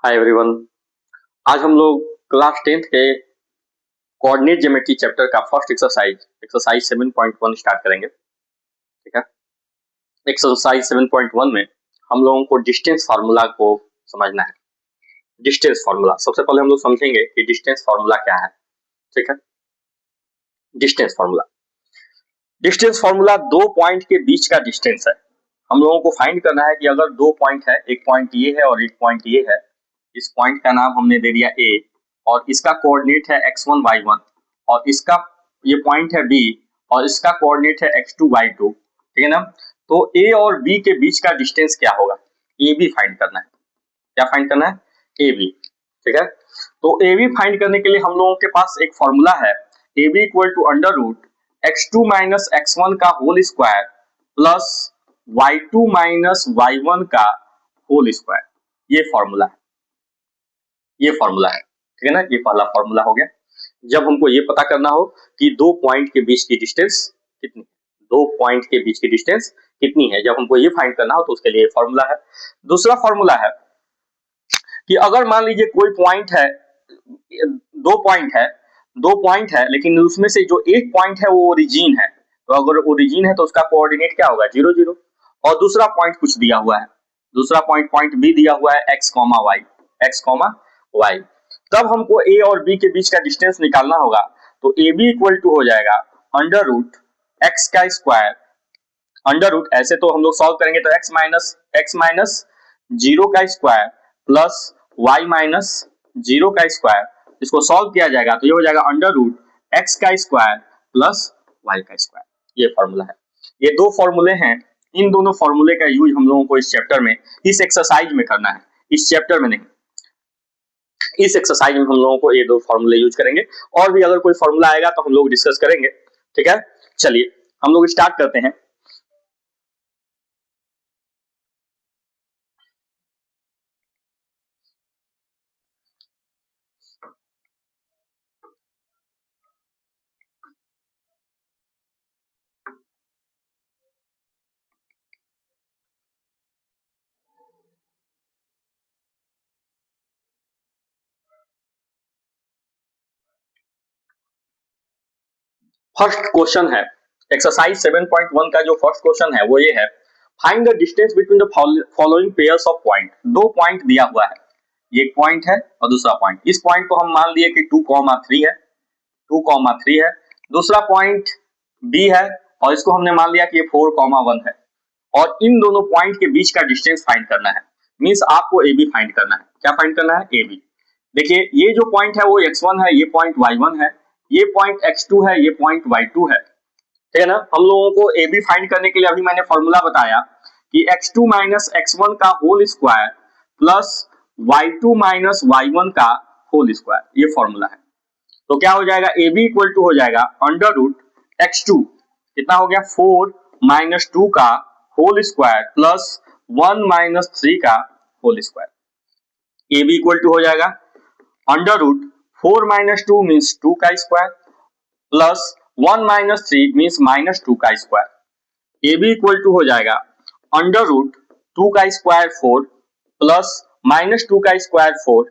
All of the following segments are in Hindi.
Hi everyone. आज हम लोग क्लास 10th के कोऑर्डिनेट ज्योमेट्री चैप्टर का फर्स्ट एक्सरसाइज 7.1 स्टार्ट करेंगे। ठीक है, एक्सरसाइज 7.1 में हम लोगों को डिस्टेंस फार्मूला को समझना है। डिस्टेंस फार्मूला सबसे पहले हम लोग समझेंगे कि डिस्टेंस फार्मूला क्या है। ठीक है, डिस्टेंस फार्मूला दो पॉइंट के बीच का डिस्टेंस है। हम लोगों को फाइंड करना है कि अगर दो पॉइंट है, एक पॉइंट ये है और एक पॉइंट ये है। इस पॉइंट का नाम हमने दे दिया A और इसका कोऑर्डिनेट है x1 y1 और इसका ये पॉइंट है B और इसका कोऑर्डिनेट है x2 y2। ठीक है ना। तो A और B के बीच का डिस्टेंस क्या होगा, AB फाइंड करना है। क्या फाइंड करना है, AB। ठीक है, तो AB फाइंड करने के लिए हम लोगों के पास एक फॉर्मूला है, AB equal to under root x2 minus x1 का whole square plus y2 minus y1 का होल स्क्वायर। ये फॉर्मूला है। ठीक है ना, ये पहला फॉर्मूला हो गया। जब हमको ये पता करना हो कि दो पॉइंट के बीच की डिस्टेंस कितनी है, जब हमको ये फाइंड करना हो तो उसके लिए फॉर्मूला है। दूसरा फॉर्मूला है कि अगर मान लीजिए कोई पॉइंट है, दो पॉइंट है लेकिन उसमें से जो एक पॉइंट है वो ओरिजिन है, तो अगर ओरिजिन है तो उसका कोऑर्डिनेट क्या होगा, 0 0। और दूसरा पॉइंट कुछ दिया हुआ है, दूसरा पॉइंट बी दिया हुआ है x, y। तब हमको a और b के बीच का डिस्टेंस निकालना होगा। तो ab इक्वल टू हो जाएगा अंडर रूट x का स्क्वायर, अंडर रूट ऐसे तो हम लोग सॉल्व करेंगे तो x माइनस 0 का स्क्वायर प्लस y माइनस 0 का स्क्वायर। इसको सॉल्व किया जाएगा तो ये हो जाएगा अंडर रूट x का स्क्वायर प्लस y का स्क्वायर। ये फॉर्मूला है। ये दो फॉर्मूले हैं, इन दोनों फॉर्मूले का यूज हम लोगों को इस चैप्टर में, इस एक्सरसाइज में करना है, इस चैप्टर में नहीं। इस एक्सरसाइज में हम लोगों को ये दो फॉर्मूले यूज करेंगे और भी अगर कोई फॉर्मूला आएगा तो हम लोग डिस्कस करेंगे। ठीक है, चलिए हम लोग स्टार्ट करते हैं। फर्स्ट क्वेश्चन है एक्सरसाइज 7.1 का जो फर्स्ट क्वेश्चन है वो ये है, find the distance between the following pairs of point. दो पॉइंट दिया हुआ है, एक पॉइंट है और दूसरा पॉइंट। इस पॉइंट को हम मान लिए कि 2,3 है, दूसरा पॉइंट बी है और इसको हमने मान लिया कि ये 4,1 है। और इन दोनों पॉइंट के बीच का डिस्टेंस फाइंड करना है, मींस आपको ए बी फाइंड करना है। क्या फाइंड करना है, ए बी। देखिए ये जो पॉइंट है वो x1 है, ये पॉइंट y1 है, ये पॉइंट x2 है, ये पॉइंट y2 है। ठीक है ना। हम लोगों को ए बी फाइंड करने के लिए अभी मैंने फॉर्मूला बताया कि x2 माइनस x1 का whole square plus y2 minus y1 का होल स्क्वायर, ये फॉर्मूला है। तो क्या हो जाएगा, ए बी इक्वल टू हो जाएगा अंडर रूट x2 कितना हो गया 4 माइनस 2 का होल स्क्वायर प्लस 1 माइनस 3 का whole square. A B equal to हो जाएगा अंडर रूट 4 माइनस 2 मीन्स 2 का square plus 1 minus 3 means minus 2 का square. A B equal to हो जाएगा अंडर रूट 2 का स्क्वायर 4 प्लस माइनस 2 का square 4।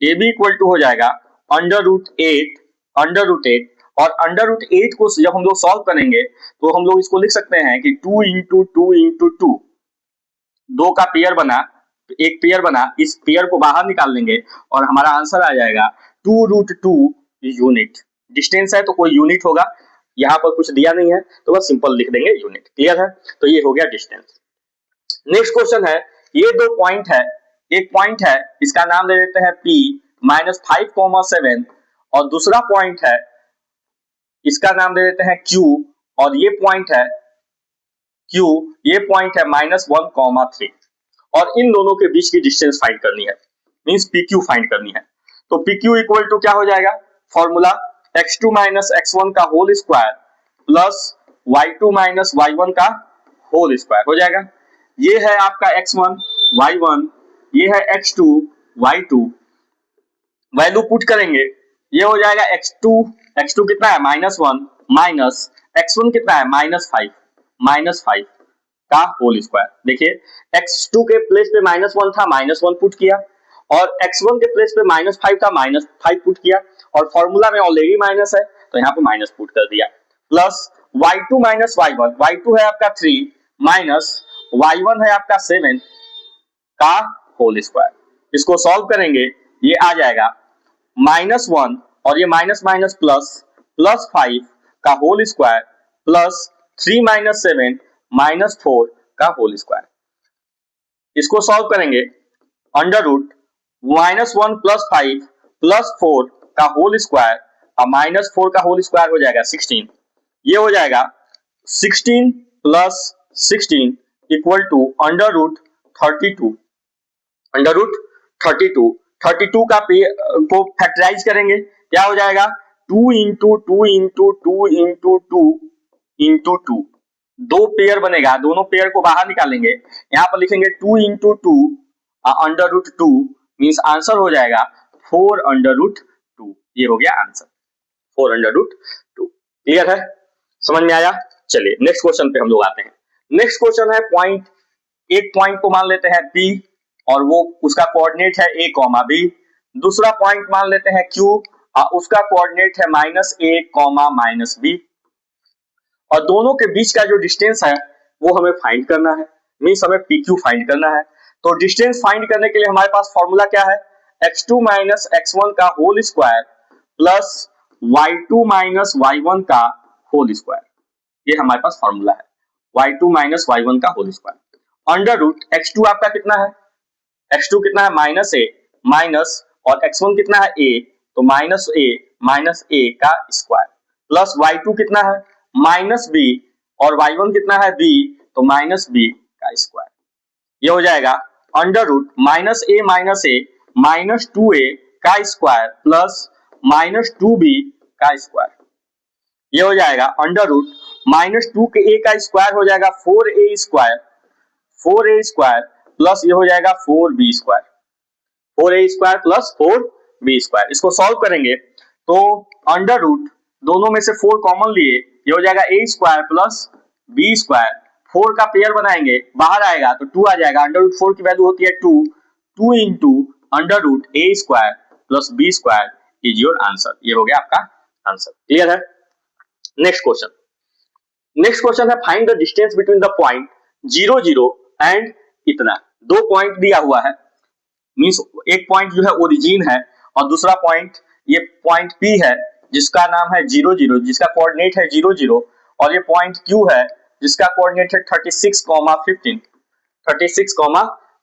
A B equal to हो जाएगा अंडर रूट 8 और अंडर रूट 8 को जब हम लोग सॉल्व करेंगे तो हम लोग इसको लिख सकते हैं कि 2 इंटू 2 इंटू 2, दो का पेयर बना, एक पेयर बना, इस पेयर को बाहर निकाल लेंगे और हमारा आंसर आ जाएगा 2 रूट 2 यूनिट। डिस्टेंस है तो कोई यूनिट होगा, यहाँ पर कुछ दिया नहीं है तो बस सिंपल लिख देंगे यूनिट। क्लियर है, तो ये हो गया डिस्टेंस। नेक्स्ट क्वेश्चन है, ये दो पॉइंट है, एक पॉइंट है इसका नाम दे देते हैं P माइनस 5,7 और दूसरा पॉइंट है इसका नाम दे देते हैं Q और ये पॉइंट है Q, ये पॉइंट है माइनस 1,3 और इन दोनों के बीच की डिस्टेंस फाइंड करनी है, मींस PQ फाइंड करनी है। तो PQ इक्वल टू क्या हो जाएगा, फॉर्मूला x2 माइनस x1 का whole square plus y2 minus y1 का होल स्क्वायर हो जाएगा। ये है आपका x1 y1, ये है x2 y2, वैल्यू पुट करेंगे ये हो जाएगा x2 कितना है -1 माइनस x1 कितना है -5 का होल स्क्वायर। देखिए x2 के प्लेस पे -1 था, -1 पुट किया और x1 के प्लेस पे -5 था, -5 पुट किया और फॉर्मूला में ऑलरेडी माइनस है तो यहाँ पे माइनस पुट कर दिया, plus y2 minus y1, y2 है आपका 3 माइनस y1 है आपका 7 का होल स्क्वायर। इसको सॉल्व करेंगे, ये आ जाएगा -1 और ये माइनस माइनस प्लस +5 का होल स्क्वायर प्लस 3 माइनस 7 -4 का होल स्क्वायर। इसको सॉल्व करेंगे, अंडर रूट -1 + 5 + 4 का होल स्क्वायर और -4 का होल स्क्वायर हो जाएगा 16। ये हो जाएगा 16 + 16 equal to under root 32। Under root 32 का को फैक्टराइज करेंगे, क्या हो जाएगा 2 × 2 × 2 × 2 × 2, दो पेयर बनेगा, दोनों पेयर को बाहर निकालेंगे, यहाँ पर लिखेंगे 2 × 2 अंडर रूट 2 मीन्स आंसर हो जाएगा 4 अंडर रूट 2। ये हो गया आंसर 4 अंडर रूट 2। क्लियर है, समझ में आया? चलिए नेक्स्ट क्वेश्चन पे हम लोग आते हैं। नेक्स्ट क्वेश्चन है पॉइंट, एक पॉइंट को मान लेते हैं P और वो उसका कोऑर्डिनेट है a, b। दूसरा पॉइंट मान लेते हैं Q और उसका कोऑर्डिनेट है -a, -b और दोनों के बीच का जो डिस्टेंस है वो हमें फाइंड करना है, मींस हमें PQ फाइंड करना है। तो डिस्टेंस फाइंड करने के लिए हमारे पास फॉर्मूला क्या है, x2 - x1 का whole square plus y2 - y1 का होल स्क्वायर, ये हमारे पास फॉर्मूला है, y2 - y1 का whole square. Under root x2 आपका कितना है, x2 कितना है -a माइनस और x1 कितना है a, तो -a का स्क्वायर प्लस y2 कितना है -b और y1 कितना है b, तो -b का स्क्वायर। ये हो जाएगा अंडर रूट -a -2a का स्क्वायर प्लस -2b का स्क्वायर। ये हो जाएगा अंडर रूट -2 के a का स्क्वायर हो जाएगा 4a स्क्वायर प्लस ये हो जाएगा 4b square, 4a square plus 4b square. इसको सॉल्व करेंगे तो अंडर रूट दोनों में से 4 कॉमन लिए, ये हो जाएगा a square plus b square, 4 का पेयर बनाएंगे बाहर आएगा तो 2 आ जाएगा, अंडर रूट 4 की वैल्यू होती है 2 × under root a square plus b square is your answer. ये हो गया आपका आंसर। क्लियर है? नेक्स्ट क्वेश्चन है find the distance between the point 0 0 and इतना। दो पॉइंट दिया हुआ है, मींस एक पॉइंट जो है ओरिजिन है और दूसरा पॉइंट ये पॉइंट P है जिसका नाम है 0 0, जिसका कोऑर्डिनेट है 0 0 और ये पॉइंट Q है जिसका कोऑर्डिनेट है 36,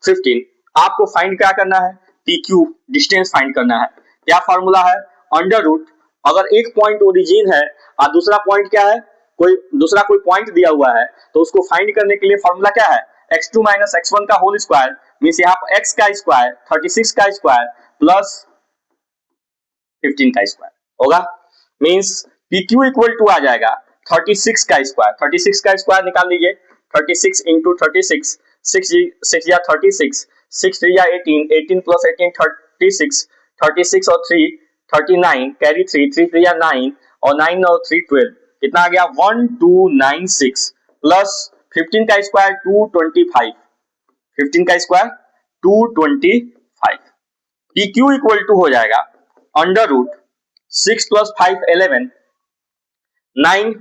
15। आपको फाइंड क्या करना है, PQ डिस्टेंस फाइंड करना है। क्या फॉर्मूला है, अंडर रूट, अगर एक पॉइंट ओरिजिन है और दूसरा पॉइंट क्या है, कोई पॉइंट दिया हुआ है तो उसको फाइंड करने के लिए फॉर्मूला क्या है, x2 - x1 का होल स्क्वायर मींस यहाँ पर x का स्क्वायर 36 का स्क्वायर प्लस 15 का स्क्वायर होगा, मींस PQ इक्वल टू आ जाएगा 36 का स्क्वायर, 36 का स्क्वायर निकाल लीजिए, 36 × 36, 6 या 36, 6 3 या 18, 18 + 18 36, 36 और 3 39, कैरी 3 3 या 9 और 9 और 3 12, कितना आ गया 1296 प्लस 15 का स्क्वायर 225, 15 का स्क्वायर 225। PQ इक्वल टू हो जाएगा अंडर रूट 6 + 5 11, 9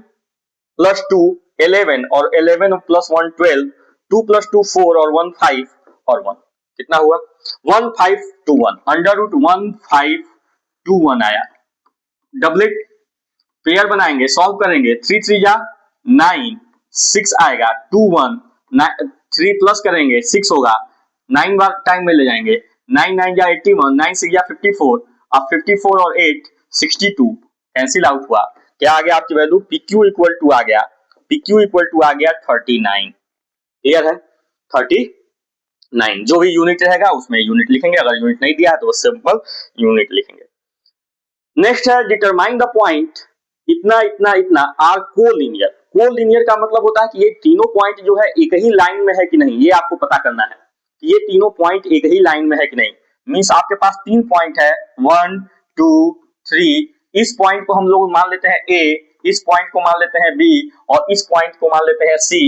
+ 2 11 और 11 + 1 12, 2 + 2 4 और 1 5 और 1, कितना हुआ 1521, अंडर रूट 1521 आया। डबलेट पेयर बनाएंगे, सॉल्व करेंगे, 3 3 या 9, 6 आएगा 2 1, 3 प्लस करेंगे 6 होगा, 9 बार टाइम में ले जाएंगे, 9 9 या 81, 9 6 या 54, अब 54 और 8 62 कैंसिल आउट हुआ, क्या आ गया आपकी वैल्यू, PQ इक्वल टू आ गया 39। क्लियर है, 39, जो भी यूनिट रहेगा उसमें यूनिट लिखेंगे, अगर यूनिट नहीं दिया है तो सिंपल यूनिट लिखेंगे। नेक्स्ट है डिटरमाइन द पॉइंट इतना इतना इतना आर कोलिनियर। कोलिनियर का मतलब होता है कि ये तीनों पॉइंट जो है एक ही लाइन में है कि नहीं, ये आपको पता करना है कि ये तीनों पॉइंट एक ही लाइन में है कि नहीं। मींस आपके पास 3 पॉइंट है 1 2 3, इस पॉइंट को हम लोग मान लेते हैं A, इस पॉइंट को मान लेते हैं B और इस पॉइंट को मान लेते हैं C।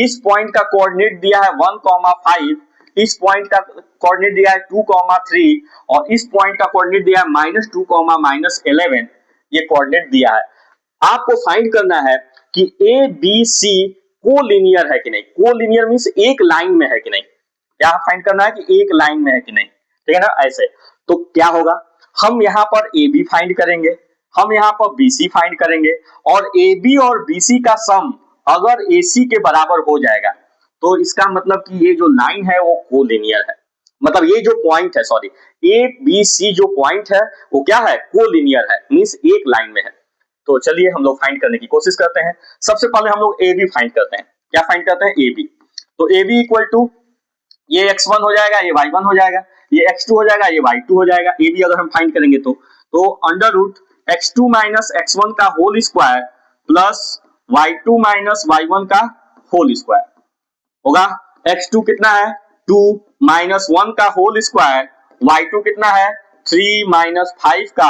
इस पॉइंट का कोऑर्डिनेट दिया है 1, 5 इस पॉइंट का कोऑर्डिनेट दिया है 2,3 और इस पॉइंट का कोऑर्डिनेट दिया है -2, -11, ये कोऑर्डिनेट दिया है। आपको फाइंड करना है कि ए बी सी कोलिनियर है कि नहीं। कोलिनियर मींस एक लाइन में है कि नहीं। क्या फाइंड करना है कि एक लाइन में है कि नहीं, ठीक है ना। ऐसे तो क्या होगा, हम यहां पर ए बी फाइंड करेंगे, हम यहां पर बी सी फाइंड करेंगे और ए बी और बी सी का सम अगर ए सी के बराबर हो जाएगा तो इसका मतलब कि ये जो लाइन है वो कोलिनियर है। मतलब ये जो पॉइंट है, सॉरी, ए बी सी जो पॉइंट है वो क्या है, कोलिनियर है, मींस एक लाइन में है। तो चलिए हम लोग फाइंड करने की कोशिश करते हैं। सबसे पहले हम लोग ए बी फाइंड करते हैं। क्या फाइंड करते हैं, ए बी। तो ए बी इक्वल टू ये x1 हो जाएगा, ये y1 हो जाएगा, ये x2 हो जाएगा, ये y2 हो जाएगा। ए बी अगर हम फाइंड करेंगे तो under root x2 minus x1 का whole square plus y2 minus y1 का होल स्क्वायर होगा। x2 कितना है 2 माइनस 1 का होल स्क्वायर, y2 कितना है 3 माइनस 5 का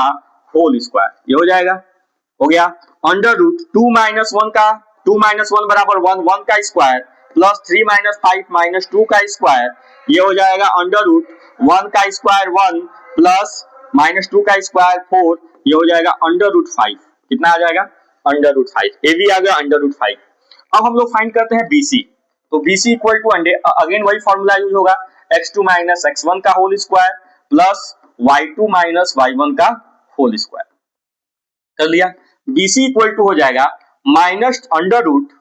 होल स्क्वायर, ये हो जाएगा, हो गया। अंडर रूट 2 माइनस 1 का 2 माइनस 1 बराबर 1, 1 का स्क्वायर प्लस 3 माइनस 5 माइनस 2 का स्क्वायर, ये हो जाएगा अंडर रूट 1 का स्क्वायर 1 प्लस माइनस 2 का स्क्वायर 4, ये हो जाएगा अंडर रूट 5। कितना आ जाएगा, अंडर रूट 5। ए बी आ गया अंडर रूट 5। अब हम लोग फाइंड करते हैं बी सी। तो B C equal to again वही फॉर्मूला यूज होगा, x2 माइनस x1 का whole square plus y2 minus y1 का होल स्क्वायर। कर लिया। BC इक्वल टू हो जाएगा माइनस अंडर रूट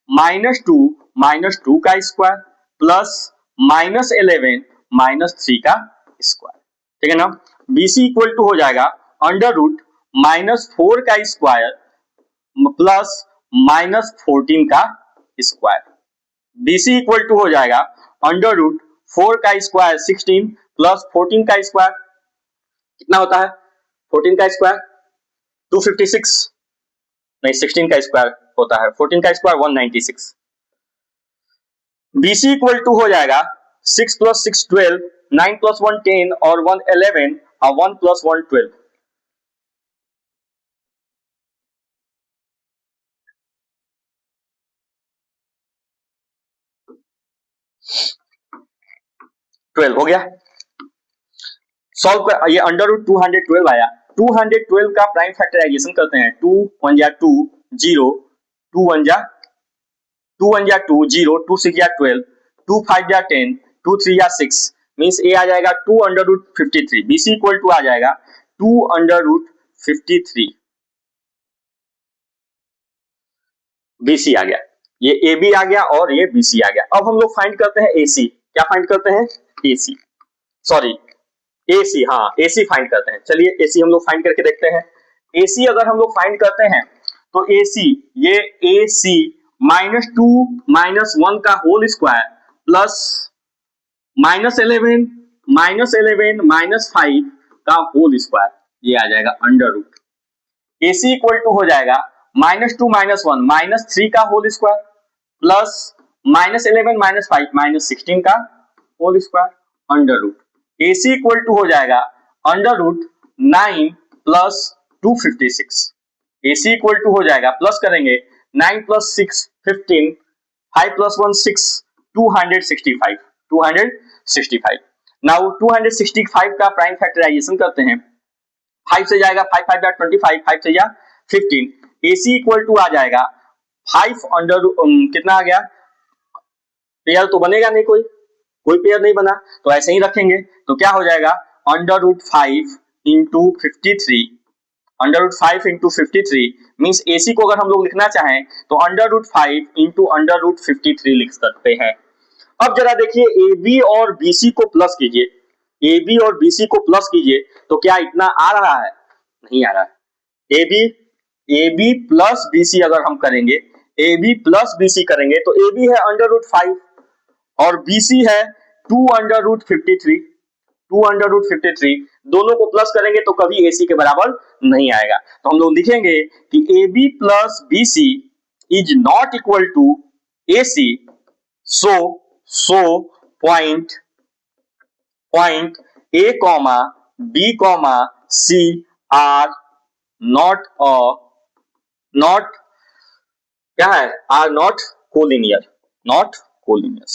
-2 का स्क्वायर प्लस -11 -3 का स्क्वायर, ठीक है ना। BC इक्वल टू हो जाएगा अंडर रूट -4 का स्क्वायर प्लस -14 का स्क्वायर। BC इक्वल टू हो जाएगा अंडर रूट 4 का स्क्वायर 16 प्लस 14 का स्क्वायर, कितना होता है 14 का स्क्वायर 256, नहीं 16 का स्क्वायर होता है, 14 का स्क्वायर 196। BC इक्वल टू हो जाएगा 6 प्लस 6 12, 9 प्लस 1 10 और 1 11 और 1 प्लस 1 12। हो गया सॉल्व कर, ये अंडर रूट 212 आया। 212 का प्राइम फैक्टराइजेशन करते हैं। 2 1 जा 2 0, 2 1 जा 2 0, 2 6 जा 12, 2 5 जा 10, 2 3 जा 6, मींस ए आ जाएगा 2 under root 53। BC equal to आ जाएगा 2 अंडर रूट 53। BC आ गया, ये AB आ गया और ये BC आ गया। अब हम लोग फाइंड करते हैं AC। क्या फाइंड करते हैं, AC, सॉरी AC, हाँ AC फाइंड करते हैं। चलिए AC हम लोग फाइंड करके देखते हैं। AC अगर हम लोग फाइंड करते हैं तो AC, ये AC -2 -1 का होल स्क्वायर प्लस -11 -5 का होल स्क्वायर, ये आ जाएगा under root. AC equal to हो जाएगा -2 -1 -3 का होल स्क्वायर प्लस -11 -5 -16 का whole square under root. AC equal to हो जाएगा under root 9 plus 256। AC equal to हो जाएगा, प्लस करेंगे 9 प्लस 6 15, 5 प्लस 1 6, 265। नाउ 265 का प्राइम फैक्टराइजेशन करते हैं। 5 से जाएगा 5 5 जा 25, 5 से जा 15। AC इक्वल टू आ जाएगा 5 अंडर कितना आ गया, पेयर तो बनेगा नहीं, कोई पेयर नहीं बना, तो ऐसे ही रखेंगे। तो क्या हो जाएगा under root 5 into 53, under root 5 into 53 means AC को अगर हम लोग लिखना चाहें तो under root 5 into under root 53 लिख सकते हैं। अब जरा देखिए AB और BC को प्लस कीजिए, AB और BC को प्लस कीजिए तो क्या इतना आ रहा है, नहीं आ रहा है। AB प्लस BC अगर हम करेंगे, AB प्लस BC करेंगे तो AB है अंडर रूट 5 और BC है 2 अंडर रूट 53, 2 अंडर रूट 53, दोनों को प्लस करेंगे तो कभी AC के बराबर नहीं आएगा। तो हम लोग लिखेंगे कि AB plus BC is not equal to AC, so point A, B, C are not क्या है, are not collinear, COLLINIER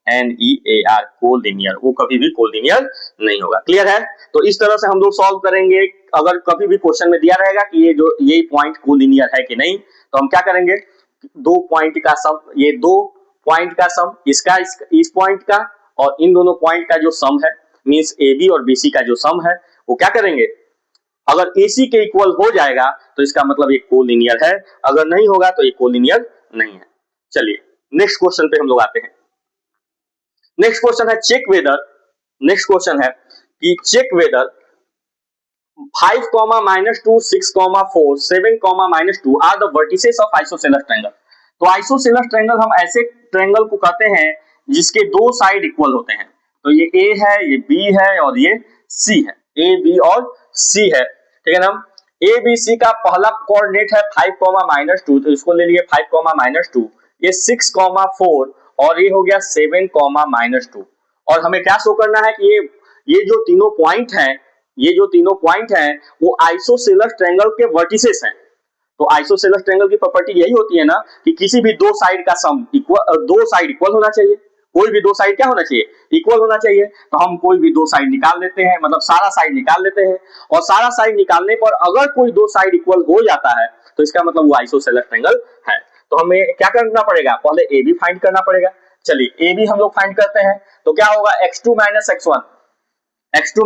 NEAR, collinear, वो कभी भी कोलिनियर नहीं होगा। क्लियर है? तो इस तरह से हम लोग सॉल्व करेंगे। अगर कभी भी क्वेश्चन में दिया रहेगा कि ये पॉइंट कोलिनियर है कि नहीं, तो हम क्या करेंगे, दो पॉइंट का सम, ये दो पॉइंट का सम, इसका इस पॉइंट का और इन दोनों पॉइंट का जो सम है, मींस AB और BC का जो सम है, वो क्या करेंगे, अगर AC के इक्वल हो जाएगा तो इसका मतलब ये कोलिनियर है, अगर नहीं होगा तो ये कोलिनियर नहीं है। चलिए नेक्स्ट क्वेश्चन पे हम लोग आते हैं। नेक्स्ट क्वेश्चन है चेक वेदर, नेक्स्ट क्वेश्चन है कि check whether 5, -2, 6, 4, 7, -2 are the vertices of isosceles triangle. तो आइसोसेलेस ट्रायंगल हम ऐसे ट्रायंगल को कहते हैं जिसके दो साइड इक्वल होते हैं। तो ये A है, ये B है और ये C है, A, B और C है, ठीक है ना। ABC का पहला कोऑर्डिनेट है 5, -2, तो इसको ले लिए 5, -2, ये 6, 4 और ये हो गया 7, -2। और हमें क्या शो करना है कि ये जो तीनों पॉइंट हैं, ये जो तीनों पॉइंट हैं वो आइसोसेलेस ट्रायंगल के वर्टिसेस हैं। तो आइसोसेलेस ट्रायंगल की प्रॉपर्टी यही होती है ना कि किसी भी दो साइड का सम इक्वल, दो साइड इक्वल होना चाहिए, कोई भी दो साइड क्या होना चाहिए, इक्वल होना चाहिए। तो हम कोई भी दो साइड निकाल लेते हैं, मतलब सारा साइड निकाल लेते हैं, और सारा साइड निकालने पर अगर कोई दो साइड इक्वल हो जाता है तो इसका मतलब वो आइसोसेलेस ट्रायंगल है। तो हमें क्या करना पड़ेगा, पहले AB फाइंड करना पड़ेगा। चलिए AB हम लोग फाइंड करते हैं, तो क्या होगा, x2 - x1, x2 -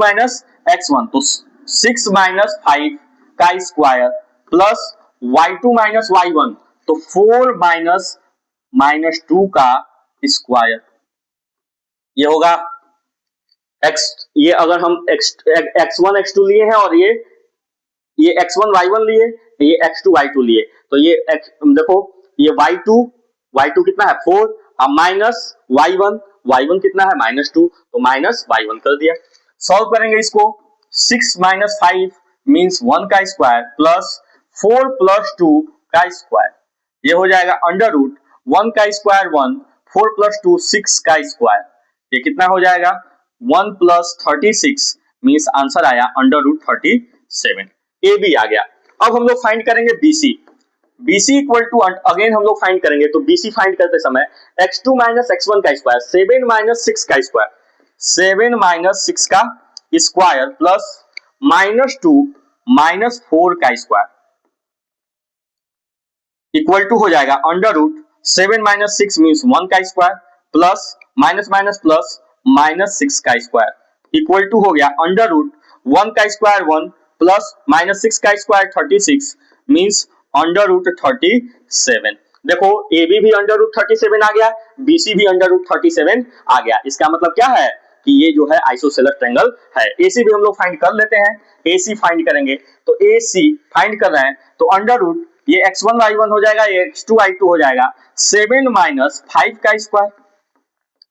x1, तो 6 - 5 का स्क्वायर प्लस y2 - y1, तो 4 - 2 का स्क्वायर, ये होगा x, ये अगर हम x1 x2 लिए हैं और ये x1 y1 लिए, ये x2 y2 लिए, तो ये देखो ये y2 कितना है 4, अब माइनस y1 कितना है -2, तो -y1 कर दिया। सॉल्व करेंगे इसको, 6 - 5 मींस 1 का स्क्वायर प्लस 4 + 2 का स्क्वायर, ये हो जाएगा अंडर रूट 1 का स्क्वायर 1, 4 + 2 6 का स्क्वायर, ये कितना हो जाएगा 1 + 36 मींस आंसर आया अंडर रूट 37। ए बी आ गया। अब हम लोग फाइंड करेंगे BC। BC equal to, again हम लोग फाइंड करेंगे, तो BC फाइंड करते समय x2 - x1 का स्क्वायर, 7 - 6 का स्क्वायर, 7 - 6 का स्क्वायर प्लस -2 - 4 का स्क्वायर इक्वल टू हो जाएगा अंडर रूट 7 - 6 मींस 1 का square plus minus minus plus -6 का स्क्वायर इक्वल टू हो गया अंडर रूट 1 का स्क्वायर 1 प्लस -6 का स्क्वायर 36 मींस अंडर रूट 37। देखो AB भी अंडर रूट 37 आ गया, BC भी अंडर रूट 37 आ गया। इसका मतलब क्या है कि ये जो है आइसोसेलेस ट्रायंगल है। AC भी हम लोग फाइंड कर लेते हैं, AC फाइंड करेंगे, तो AC फाइंड कर रहे हैं, तो अंडर रूट ये x1 y1 हो जाएगा, ये x2 y2 हो जाएगा, 7 - 5 का स्क्वायर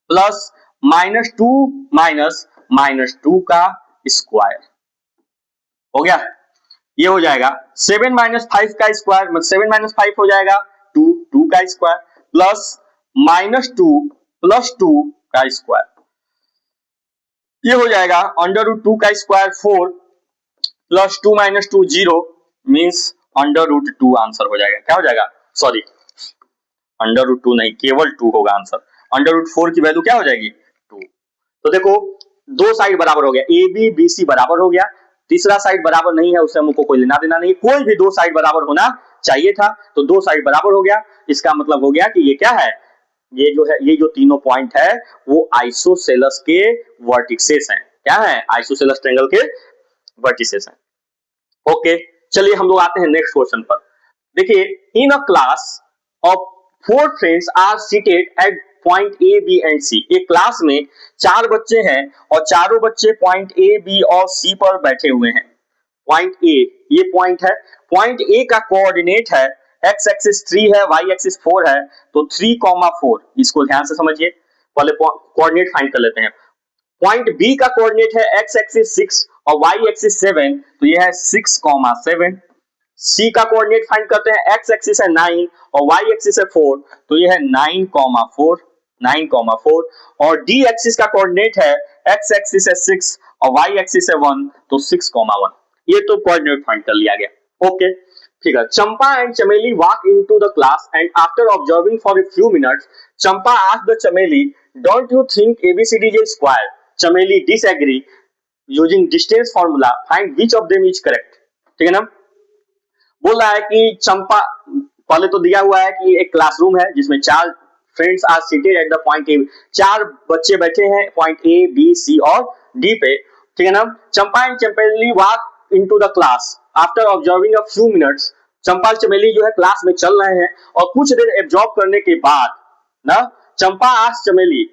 प्लस -2 का स्क्वायर हो गया, ये हो जाएगा 7 - 5 का स्क्वायर, मतलब 7 - 5 हो जाएगा 2 का स्क्वायर प्लस -2 + 2 का स्क्वायर, ये हो जाएगा अंडर रूट 2 का square 4 plus 2 - 2 0 means under root 2 answer हो जाएगा। क्या हो जाएगा, सॉरी अंडर रूट 2 नहीं, केवल 2 होगा आंसर। अंडर रूट 4 की वैल्यू क्या हो जाएगी 2। तो देखो दो साइड बराबर हो गया, AB BC बराबर हो गया, तीसरा साइड बराबर नहीं है उससे हमको कोई लेना देना नहीं, कोई भी दो साइड बराबर होना चाहिए था, तो दो साइड बराबर हो गया। इसका मतलब हो गया कि ये क्या है, ये जो है, ये जो तीनों पॉइंट है वो आइसोसेलेस के वर्टिसेस हैं। क्या है, आइसोसेलेस ट्रायंगल के वर्टिसेस हैं। ओके, चलिए हम लोग आते हैं नेक्स्ट क्वेश्चन पर। देखिए, in a class of 4 friends are seated at point A, B and C। एक क्लास में 4 बच्चे हैं और चारों बच्चे पॉइंट A, B और C पर बैठे हुए हैं। पॉइंट A, ये पॉइंट है, पॉइंट A का कोऑर्डिनेट है x एक्सिस 3 है, y एक्सिस 4 है, तो 3, 4, इसको ध्यान से समझिए। पहले कोऑर्डिनेट फाइंड कर लेते हैं। पॉइंट B का कोऑर्डिनेट है x एक्सिस 6 और y एक्सिस 7, तो ये है 6, 7। C का कोऑर्डिनेट फाइंड करते हैं, x एक्सिस है 9 और y एक्सिस है 4, तो ये है 9, 4 और D एक्सिस का कोऑर्डिनेट है x एक्सिस है 6 और y एक्सिस है 1, तो 6, 1। ये तो कोऑर्डिनेट फाइंड कर लिया गया। ओके, ठीक है। Champa and Chameli walk into the class and after observing for a few minutes, Champa asked the Chameli don't you think ABCD is square, Chameli disagree, using distance formula find which of them is correct. ठीक है ना, बोल रहा है कि चंपा, पहले तो दिया हुआ है कि एक क्लासरूम है जिसमें 4 friends are seated at the point A, 4 बच्चे बैठे हैं पॉइंट ए बी सी और डी पे। ठीक है ना, Champa and Chameli walk into the class after observing a few minutes, Champa और चमेली जो है क्लास में चल रहे हैं और कुछ देर एब्जॉर्ब करने के बाद ना चंपा आस्क चमेली,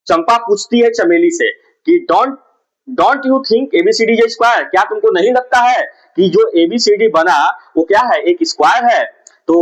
चंपा पूछती है चमेली से कि don't you think ABCD is square, क्या तुमको नहीं लगता है कि जो एबीसीडी बना वो क्या है, एक स्क्वायर है। तो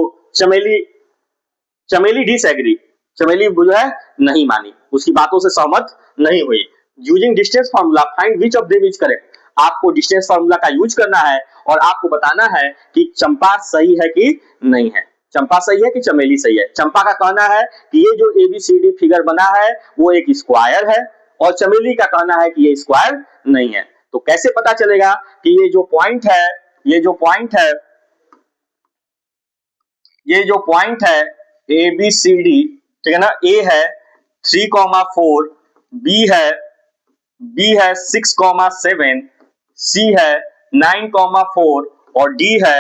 चमेली डिसएग्री, चमेली जो है नहीं मानी, उसकी बातों से सहमत नहीं हुई। Using distance formula find which of them is correct, आपको डिस्टेंस फार्मूला का यूज करना है और आपको बताना है कि चंपा सही है कि नहीं है, चंपा सही है कि चमेली सही है। चंपा का कहना है कि ये जो एबीसीडी फिगर बना है वो एक स्क्वायर है और चमेली का कहना है कि ये स्क्वायर नहीं है। तो कैसे पता चलेगा कि ये जो पॉइंट है, ये जो पॉइंट है ए बी सी डी, ठीक है ना, ए है 3,4, बी है 6,7, सी है 9,4 और डी है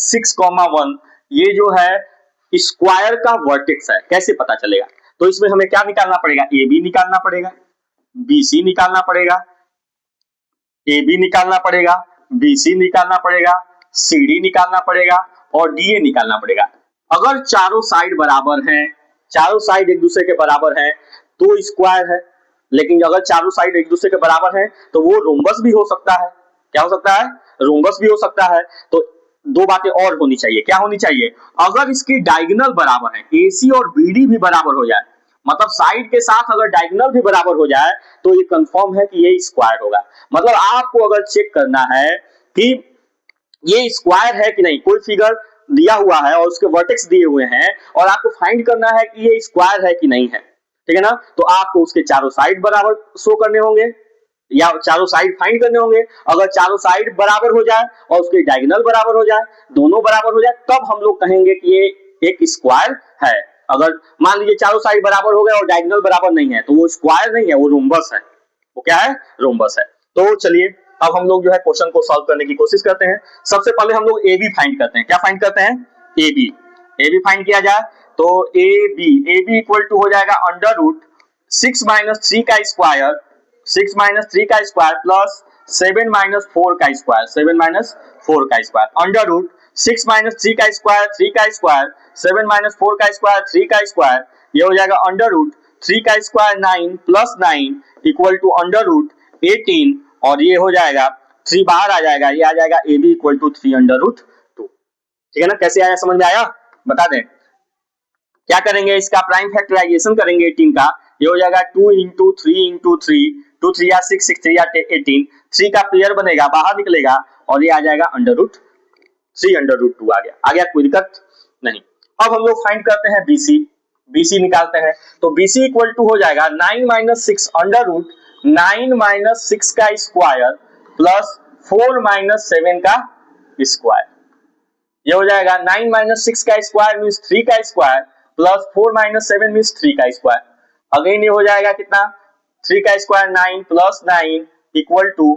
6,1। ये जो है स्क्वायर का वर्टेक्स है। कैसे पता चलेगा, तो इसमें हमें क्या निकालना पड़ेगा, ए बी निकालना पड़ेगा, बी सी निकालना पड़ेगा, ए बी निकालना पड़ेगा, बी सी निकालना पड़ेगा, सी डी निकालना पड़ेगा और डी ए निकालना पड़ेगा। अगर चारों साइड बराबर हैं, चारों साइड एक दूसरे के बराबर हैं तो स्क्वायर है, लेकिन अगर चारों साइड एक दूसरे के बराबर हैं तो वो रोम्बस भी हो सकता है। क्या हो सकता है, रोम्बस भी हो सकता है। तो दो बातें और होनी चाहिए, क्या होनी चाहिए, अगर इसकी डायगोनल बराबर है, एसी और बीडी भी बराबर हो जाए, मतलब साइड के साथ अगर डायगोनल भी बराबर हो जाए तो ये कंफर्म है कि ये स्क्वायर होगा। मतलब आपको अगर चेक करना है कि ये स्क्वायर है कि नहीं, कोई फिगर दिया हुआ है और उसके वर्टेक्स दिए हुए हैं और आपको फाइंड करना है कि ये स्क्वायर है कि नहीं है, ठीक है ना, तो आपको उसके चारों साइड बराबर शो करने होंगे या चारों साइड फाइंड करने होंगे। अगर चारों साइड बराबर हो जाए और उसके डायगोनल बराबर हो जाए, दोनों बराबर हो जाए, तब हम लोग कहेंगे कि ये एक स्क्वायर है। अगर मान लीजिए चारों साइड बराबर हो गए और डायगोनल बराबर नहीं है तो वो स्क्वायर नहीं है, वो रोम्बस है। वो क्या है, रोम्बस है। तो चलिए अब हम लोग जो है क्वेश्चन को सॉल्व करने की कोशिश करते हैं। सबसे पहले हम लोग ए बी फाइंड करते हैं। क्या फाइंड करते हैं, ए बी फाइंड किया जाए तो ए बी इक्वल टू हो जाएगा अंडर रूट 6 - 3 का स्क्वायर, 6 - 3 का स्क्वायर प्लस 7 - 4 का स्क्वायर, 7 - 4 का स्क्वायर, अंडर रूट 6 - 3 का स्क्वायर 3 का स्क्वायर, 7 - 4 का स्क्वायर 3 का स्क्वायर, ये हो जाएगा अंडर रूट 3 का square 9 plus 9 equal to under root 18 और ये हो जाएगा 3 बाहर आ जाएगा, ये आ जाएगा A B equal to 3 under root 2। ठीक है ना, कैसे आया, समझ में आया, बता दें। क्या करेंगे, इसका प्राइम फैक्टराइजेशन करेंगे 18 का, ये हो जाएगा 2 × 3 × 3, 2 3 या 6, 6 3 या 18, 3 का पेयर बनेगा, बाहर निकलेगा और ये आ जाएगा अंडर रूट 3 अंडर रूट 2 आ गया, कोई दिक्कत नहीं। अब हम लोग फाइंड करते हैं बीसी निकालते हैं। तो बीसी इक्वल टू हो जाएगा 9 - 6 अंडर रूट 9 - 6 का स्क्वायर प्लस 4 - 7 का स्क्वायर, ये हो जाएगा 9 - 6 का स्क्वायर मीन्स 3 का स्क्वायर प्लस 4 - 7 मीन्स 3 का स्क्वायर। अगेन ये हो जाएगा कितना, 3 का square 9 plus 9 equal to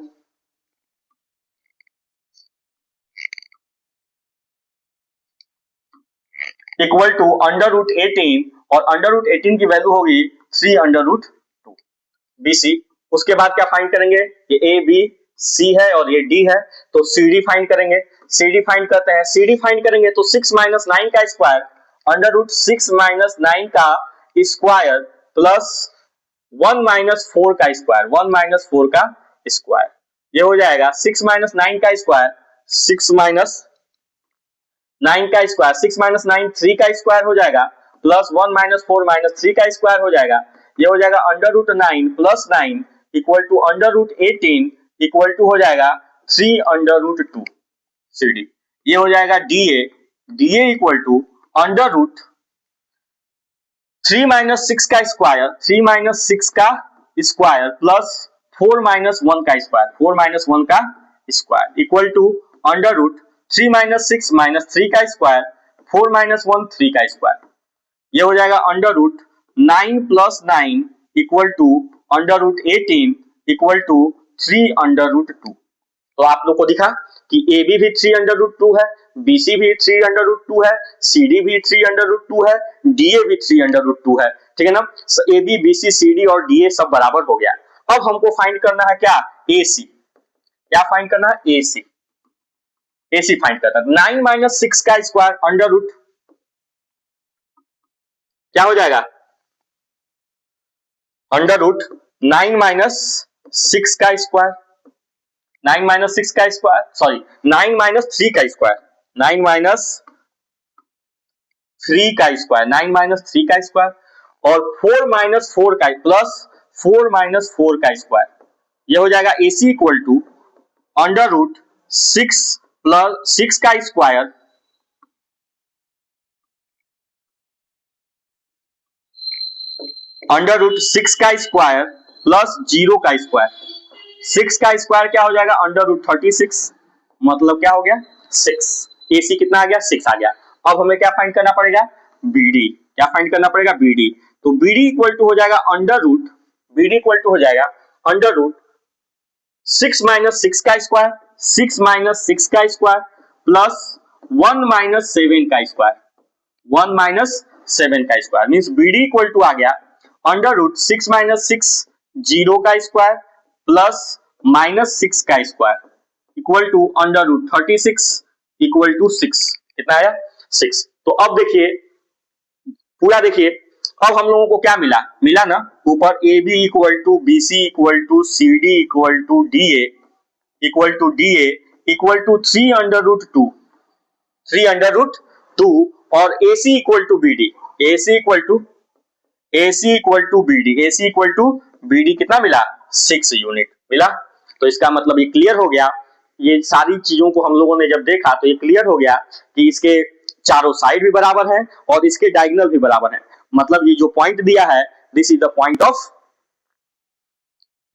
under root 18 और अंडर रूट 18 की वैल्यू होगी 3 अंडर रूट 2 बीसी। उसके बाद क्या फाइंड करेंगे, ये ए बी सी है और ये डी है, तो सी डी फाइंड करेंगे। सी डी फाइंड करते हैं, सी डी फाइंड करेंगे तो 6 - 9 का स्क्वायर अंडर रूट 6 - 9 का स्क्वायर प्लस 1 - 4 का स्क्वायर, 1 - 4 का स्क्वायर, ये हो जाएगा 6 - 9 का स्क्वायर, 6 - 9 का स्क्वायर, 6 - 9 3 का स्क्वायर हो जाएगा प्लस 1 - 4 - 3 का स्क्वायर हो जाएगा, ये हो जाएगा under root 9 plus 9 equal to under root 18 equal to हो जाएगा 3 अंडर रूट 2 सी डी। ये हो जाएगा D A equal to under root 3 - 6 का स्क्वायर, 3 - 6 का स्क्वायर प्लस 4 - 1 का स्क्वायर, 4 - 1 का square equal to under root 3 - 6 - 3 का स्क्वायर, 4 - 1 3 का स्क्वायर, ये हो जाएगा under root 9 plus 9 equal to under root 18 equal to 3 under root 2। तो आप लोग को दिखा कि ए बी भी 3 अंडर रूट 2 है, बी सी भी 3 अंडर रूट 2 है, सी डी भी 3 अंडर रूट 2 है, डी ए भी 3 अंडर रूट 2 है। ठीक है ना, A B B C C D और डी ए सब बराबर हो गया। अब हमको फाइंड करना है क्या, ए सी। क्या फाइंड करना है, ए सी। ए सी फाइंड करना है। 9 माइनस 6 का स्क्वायर अंडर रूट क्या हो जाएगा, अंडर रूट 9 माइनस 6 का स्क्वायर, 9 माइनस 6 का स्क्वायर, सॉरी 9 माइनस 3 का स्क्वायर, 9 माइनस 3 का स्क्वायर, 9 माइनस 3 का स्क्वायर और 4 माइनस 4 का प्लस 4 माइनस 4 का स्क्वायर। ये हो जाएगा A C equal to under root 6 plus 6 का स्क्वायर अंडर रूट 6 का स्क्वायर प्लस 0 का स्क्वायर। 6 का स्क्वायर क्या हो जाएगा, अंडर रूट 36, मतलब क्या हो गया 6। एसी कितना आ गया, 6 आ गया। अब हमें क्या फाइंड करना पड़ेगा, बीडी। क्या फाइंड करना पड़ेगा, बीडी। तो बीडी इक्वल टू हो जाएगा under root, BD equal to हो जाएगा अंडर रूट 6 माइनस 6 का स्क्वायर, 6 माइनस 6 का स्क्वायर प्लस 1 माइनस 7 का स्क्वायर, 1 माइनस 7 का square. Means BD equal to आ गया अंडर रूट 6 माइनस 6 0 का स्क्वायर प्लस माइनस 6 का square equal to under root 36 equal to 6। कितना आया, 6। तो अब देखिए पूरा देखिए, अब हम लोगों को क्या मिला, मिला ना ऊपर A B equal to B C equal to C D equal to D A equal to D A equal to 3 under root 2, 3 under root 2 और A C equal to B D, A C equal to AC equal to BD, AC equal to BD कितना मिला, 6 यूनिट मिला। तो इसका मतलब ये क्लियर हो गया, ये सारी चीजों को हम लोगों ने जब देखा तो ये क्लियर हो गया कि इसके चारों साइड भी बराबर है और इसके डायगोनल भी बराबर है। मतलब ये जो पॉइंट दिया है, this is the point of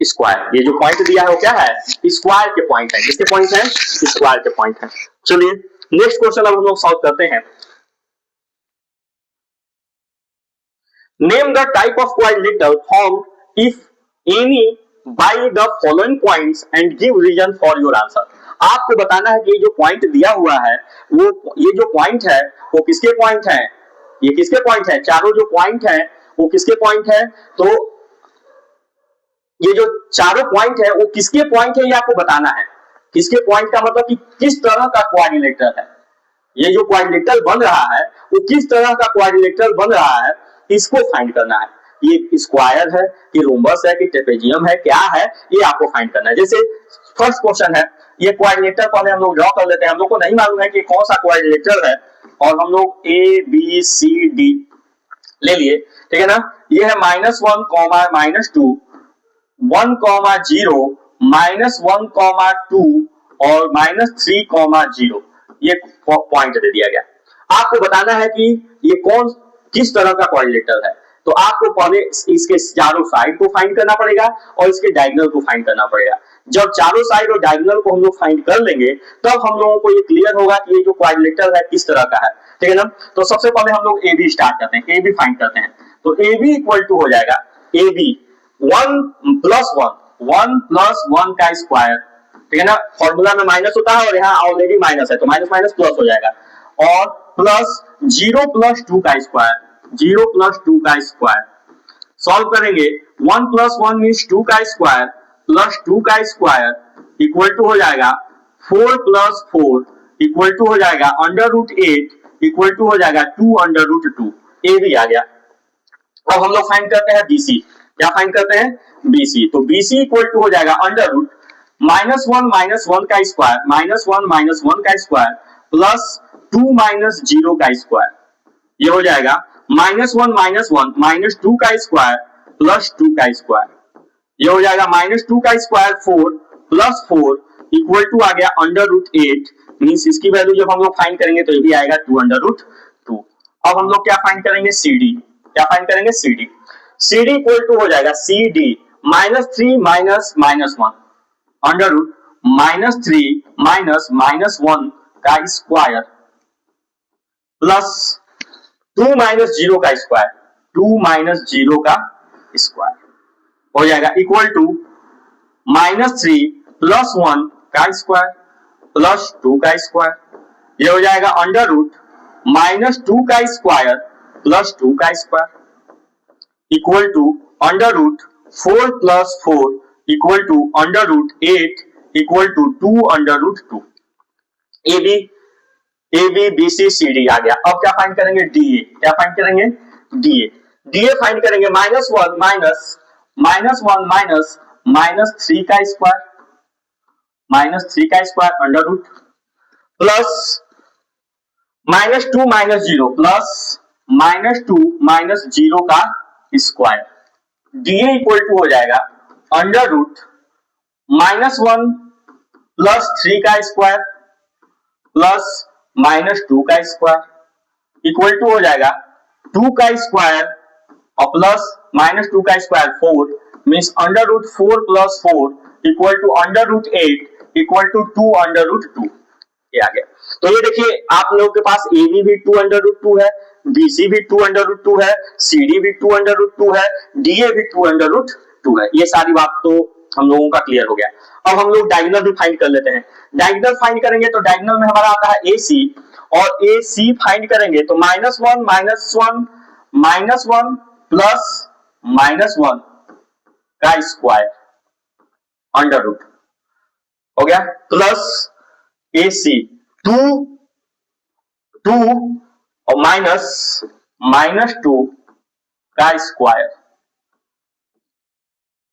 square. ये जो पॉइंट दिया है वो क्या है, स्क्वायर के पॉइंट है। किसके पॉइंट है, स्क्वायर के पॉइंट है। चलिए नेक्स्ट क्वेश्चन अब हम लोग सॉल्व करते हैं। Name the type of quadrilateral formed if any by the following points and give reason for your answer। आपको बताना है कि ये जो पॉइंट दिया हुआ है वो, ये जो पॉइंट है वो किसके पॉइंट है, ये किसके पॉइंट है, चारों जो पॉइंट है वो किसके पॉइंट है। तो ये जो चारों पॉइंट है वो किसके पॉइंट है ये आपको बताना है। किसके पॉइंट का मतलब कि किस तरह का क्वाड्रिलेटरल है, ये जो क्वाड्रिलेटरल बन रहा है वो किस तरह का क्वाड्रिलेटरल बन रहा है, इसको फाइंड करना है। ये स्क्वायर है कि रोम्बस है कि ट्रेपेजियम है, क्या है ये आपको फाइंड करना है। जैसे फर्स्ट क्वेश्चन है, ये क्वाड्रिलेटरल पहले हम लोग ड्रॉ कर लेते हैं। हम लोग को नहीं मालूम है कि कौन सा क्वाड्रिलेटरल है और हम लोग ए बी सी डी ले लिए, ठीक है ना। ये है -1 कॉमा -2, 1 कॉमा 0, -1 कॉमा 2 और -3 कॉमा 0। ये पॉइंट दे दिया गया। आपको बताना है कि ये कौन किस तरह का क्वाड्रिलेटरल है। तो आपको पहले इसके चारों साइड को फाइंड करना पड़ेगा और इसके डायगोनल को फाइंड करना पड़ेगा। जब चारों साइड और डायगोनल को हम लोग फाइंड कर लेंगे तब हम लोगों को ये क्लियर होगा कि ये जो क्वाड्रिलेटरल है किस तरह का है, ठीक है ना। तो सबसे पहले हम लोग ए बी स्टार्ट करते हैं, ए बी फाइंड करते हैं। तो ए बी इक्वल टू हो जाएगा ए बी 1 प्लस 1 का स्क्वायर, ठीक है ना। फॉर्मूला में माइनस होता है और यहाँ ऑलरेडी माइनस है तो माइनस माइनस प्लस हो जाएगा और प्लस 0 प्लस 2 का स्क्वायर, 0 प्लस 2 का स्क्वायर। सॉल्व करेंगे 1 प्लस 1 मीन्स 2 का स्क्वायर प्लस 2 का स्क्वायर इक्वल टू हो जाएगा 4 प्लस 4 इक्वल टू हो जाएगा अंडर रूट 8 इक्वल टू हो जाएगा 2 अंडर रूट 2। ए भी आ गया। अब हम लोग फाइंड करते हैं बीसी। क्या फाइंड करते हैं, बीसी। तो बीसी इक्वल टू हो जाएगा अंडर रूट -1 का स्क्वायर, -1 का स्क्वायर प्लस 2 माइनस 0 का स्क्वायर। ये हो जाएगा -1 -2 का स्क्वायर प्लस 2 का स्क्वायर। ये हो जाएगा -2 का स्क्वायर 4 प्लस 4 इक्वल टू आ गया अंडर रूट 8। मीन्स इसकी वैल्यू जब हम लोग फाइंड करेंगे तो ये भी आएगा 2 अंडर रूट 2। अब हम लोग क्या फाइंड करेंगे, सीडी। क्या फाइंड करेंगे, सीडी। सीडी इक्वल टू हो जाएगा CD -3 minus -1 under root -3 minus -1 का स्क्वायर प्लस 2 माइनस 0 का स्क्वायर, 2 माइनस 0 का स्क्वायर हो जाएगा इक्वल टू -3 प्लस 1 का स्क्वायर प्लस 2 का स्क्वायर। ये हो जाएगा अंडर रूट -2 का स्क्वायर प्लस 2 का square equal to under root 4 plus 4 equal to under root 8 equal to 2 under root 2। A B B C C D आ गया। अब क्या फाइंड करेंगे? डीए। क्या फाइंड करेंगे? डीए। डीए फाइंड करेंगे -1 माइनस 3 का square under root plus -2 minus 0 plus -2 minus 0 का स्क्वायर। डीए इक्वल टू हो जाएगा अंडर रूट -1 प्लस 3 का स्क्वायर प्लस -2 का स्क्वायर इक्वल टू हो जाएगा 2 का स्क्वायर और प्लस -2 का square 4 means under root 4 plus 4 equal to under root 8 equal to 2 under root 2। ये आ गया। तो ये देखिए आप लोगों के पास ए बी भी 2 अंडर रूट 2 है, बी सी भी 2 अंडर रूट 2 है, सी डी भी 2 अंडर रूट 2 है, डी ए भी 2 अंडर रूट 2 है। ये सारी बात तो हम लोगों का क्लियर हो गया। अब हम लोग डायगोनल भी फाइंड कर लेते हैं। डायगोनल फाइंड करेंगे तो डायगोनल में हमारा आता है ए सी और ए सी फाइंड करेंगे तो -1 प्लस -1 का स्क्वायर अंडर रूट हो गया प्लस ए सी 2 और -2 का स्क्वायर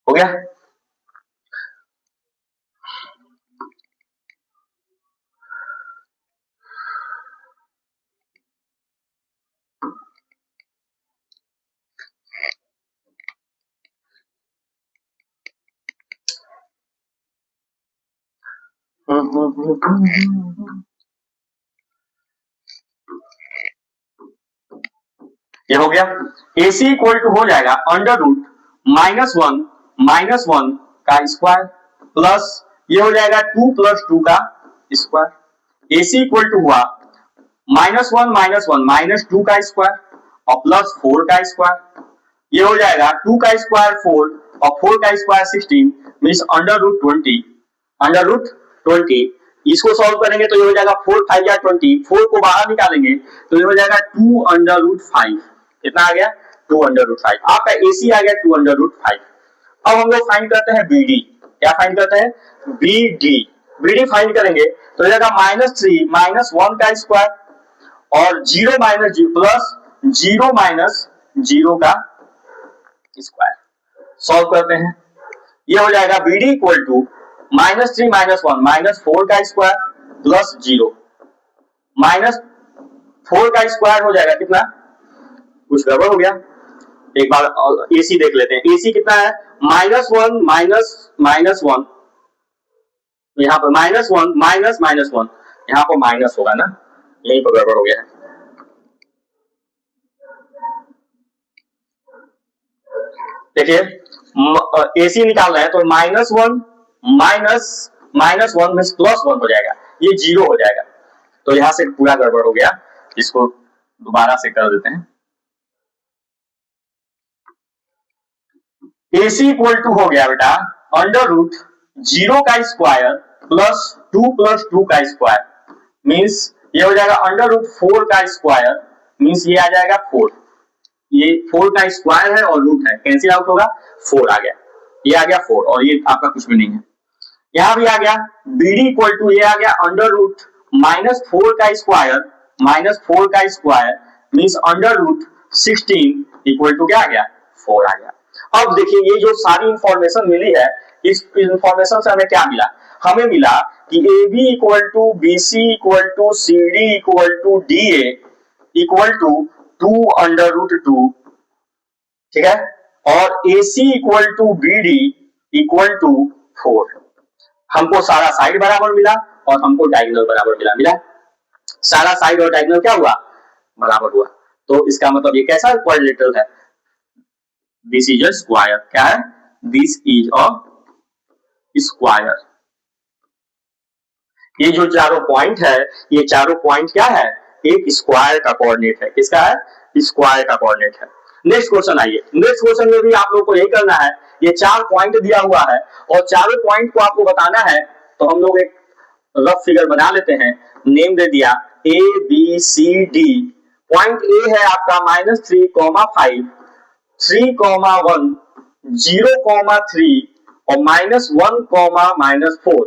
हो गया। ये हो गया। AC इक्वल टू हो जाएगा अंडर रूट -1 का स्क्वायर प्लस ये हो जाएगा 2 प्लस 2 का स्क्वायर। AC इक्वल टू हुआ -1 -2 का स्क्वायर और प्लस 4 का स्क्वायर। ये हो जाएगा 2 का स्क्वायर 4 और 4 का स्क्वायर 16 मीन्स अंडर रूट 20। इसको सॉल्व करेंगे तो ये हो जाएगा 4 5 या 20, 4 को बाहर निकालेंगे तो ये हो जाएगा 2 अंडर रूट 5। कितना आ गया? 2 अंडर रूट 5। आपका एसी आ गया 2 अंडर रूट 5। अब हम लोग फाइंड करते हैं बीडी। क्या फाइंड करते हैं? बीडी। बीडी फाइंड करेंगे तो हो जाएगा -3 -1 का स्क्वायर और 0 माइनस 0 प्लस 0 माइनस 0 का स्क्वायर। सॉल्व करते हैं। ये हो जाएगा बीडी इक्वल टू -3 -1 -4 का स्क्वायर प्लस 0 -4 का स्क्वायर हो जाएगा कितना? कुछ गड़बड़ हो गया। एक बार एसी देख लेते हैं। एसी कितना है? -1 -1 यहाँ पर -1 -1 यहाँ पर माइनस होगा ना, यहीं पर गड़बड़ हो गया है। देखिए एसी निकाल रहे हैं तो -1 -1 में +1 हो जाएगा, ये 0 हो जाएगा। तो यहां से पूरा गड़बड़ हो गया, इसको दोबारा से कर देते हैं। AC इक्वल टू हो गया बेटा अंडर रूट 0 का स्क्वायर प्लस 2 का स्क्वायर मीन्स ये हो जाएगा अंडर रूट 4 का स्क्वायर मीन्स ये आ जाएगा 4। ये 4 का स्क्वायर है और रूट है, कैंसिल आउट होगा, 4 आ गया। ये आ गया 4 और ये आपका कुछ भी नहीं है। यहां भी आ गया BD इक्वल टू ये आ गया अंडर रूट -4 का square means under root 16 equal to क्या आ गया? 4 आ गया। अब देखिए ये जो सारी इंफॉर्मेशन मिली है, इस इंफॉर्मेशन से हमें क्या मिला? हमें मिला कि AB equal to BC equal to CD equal to DA equal to 2 under root 2, ठीक है, और AC equal to BD equal to 4। हमको सारा साइड बराबर मिला और हमको डायगोनल बराबर मिला। सारा साइड और डायगोनल क्या हुआ? बराबर हुआ। तो इसका मतलब ये कैसा क्वाड्रिलेटरल है? This is a square. क्या है? This is a square. ये जो चारों पॉइंट है, ये चारों पॉइंट क्या है? एक स्क्वायर का कोऑर्डिनेट है। किसका है? स्क्वायर का कोऑर्डिनेट है। नेक्स्ट क्वेश्चन आइए, नेक्स्ट क्वेश्चन में भी आप लोग को यही करना है, ये 4 पॉइंट दिया हुआ है और चारों पॉइंट को आपको बताना है, तो हम लोग एक रफ फिगर बना लेते हैं, नेम दे दिया A B C D. Point A है आपका -3,5, 3,1, 0,3 और -1,-4।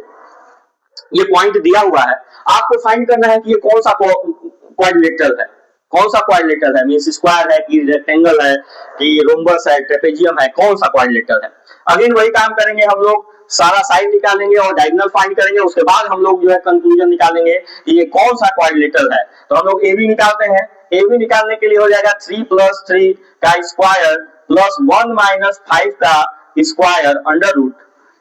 ये पॉइंट दिया हुआ है, आपको फाइंड करना है कि ये कौन सा क्वाड्रिलेटरल है, कौन सा क्वाड्रिलेटरल है, मींस स्क्वायर है कि रेक्टेंगल है कि रोम्बस है, ट्रेपेजियम है, कौन सा क्वाड्रिलेटरल है। अगेन वही काम करेंगे हम लोग, सारा साइड निकालेंगे और डायगोनल फाइंड करेंगे, उसके बाद हम लोग जो है कंक्लूजन निकालेंगे कि ये कौन सा क्वाड्रिलेटरल है। तो हम लोग ए बी निकालते हैं, ए बी निकालने के लिए हो जाएगा 3 + 3 का स्क्वायर प्लस 1 - 5 का स्क्वायर अंडर रूट,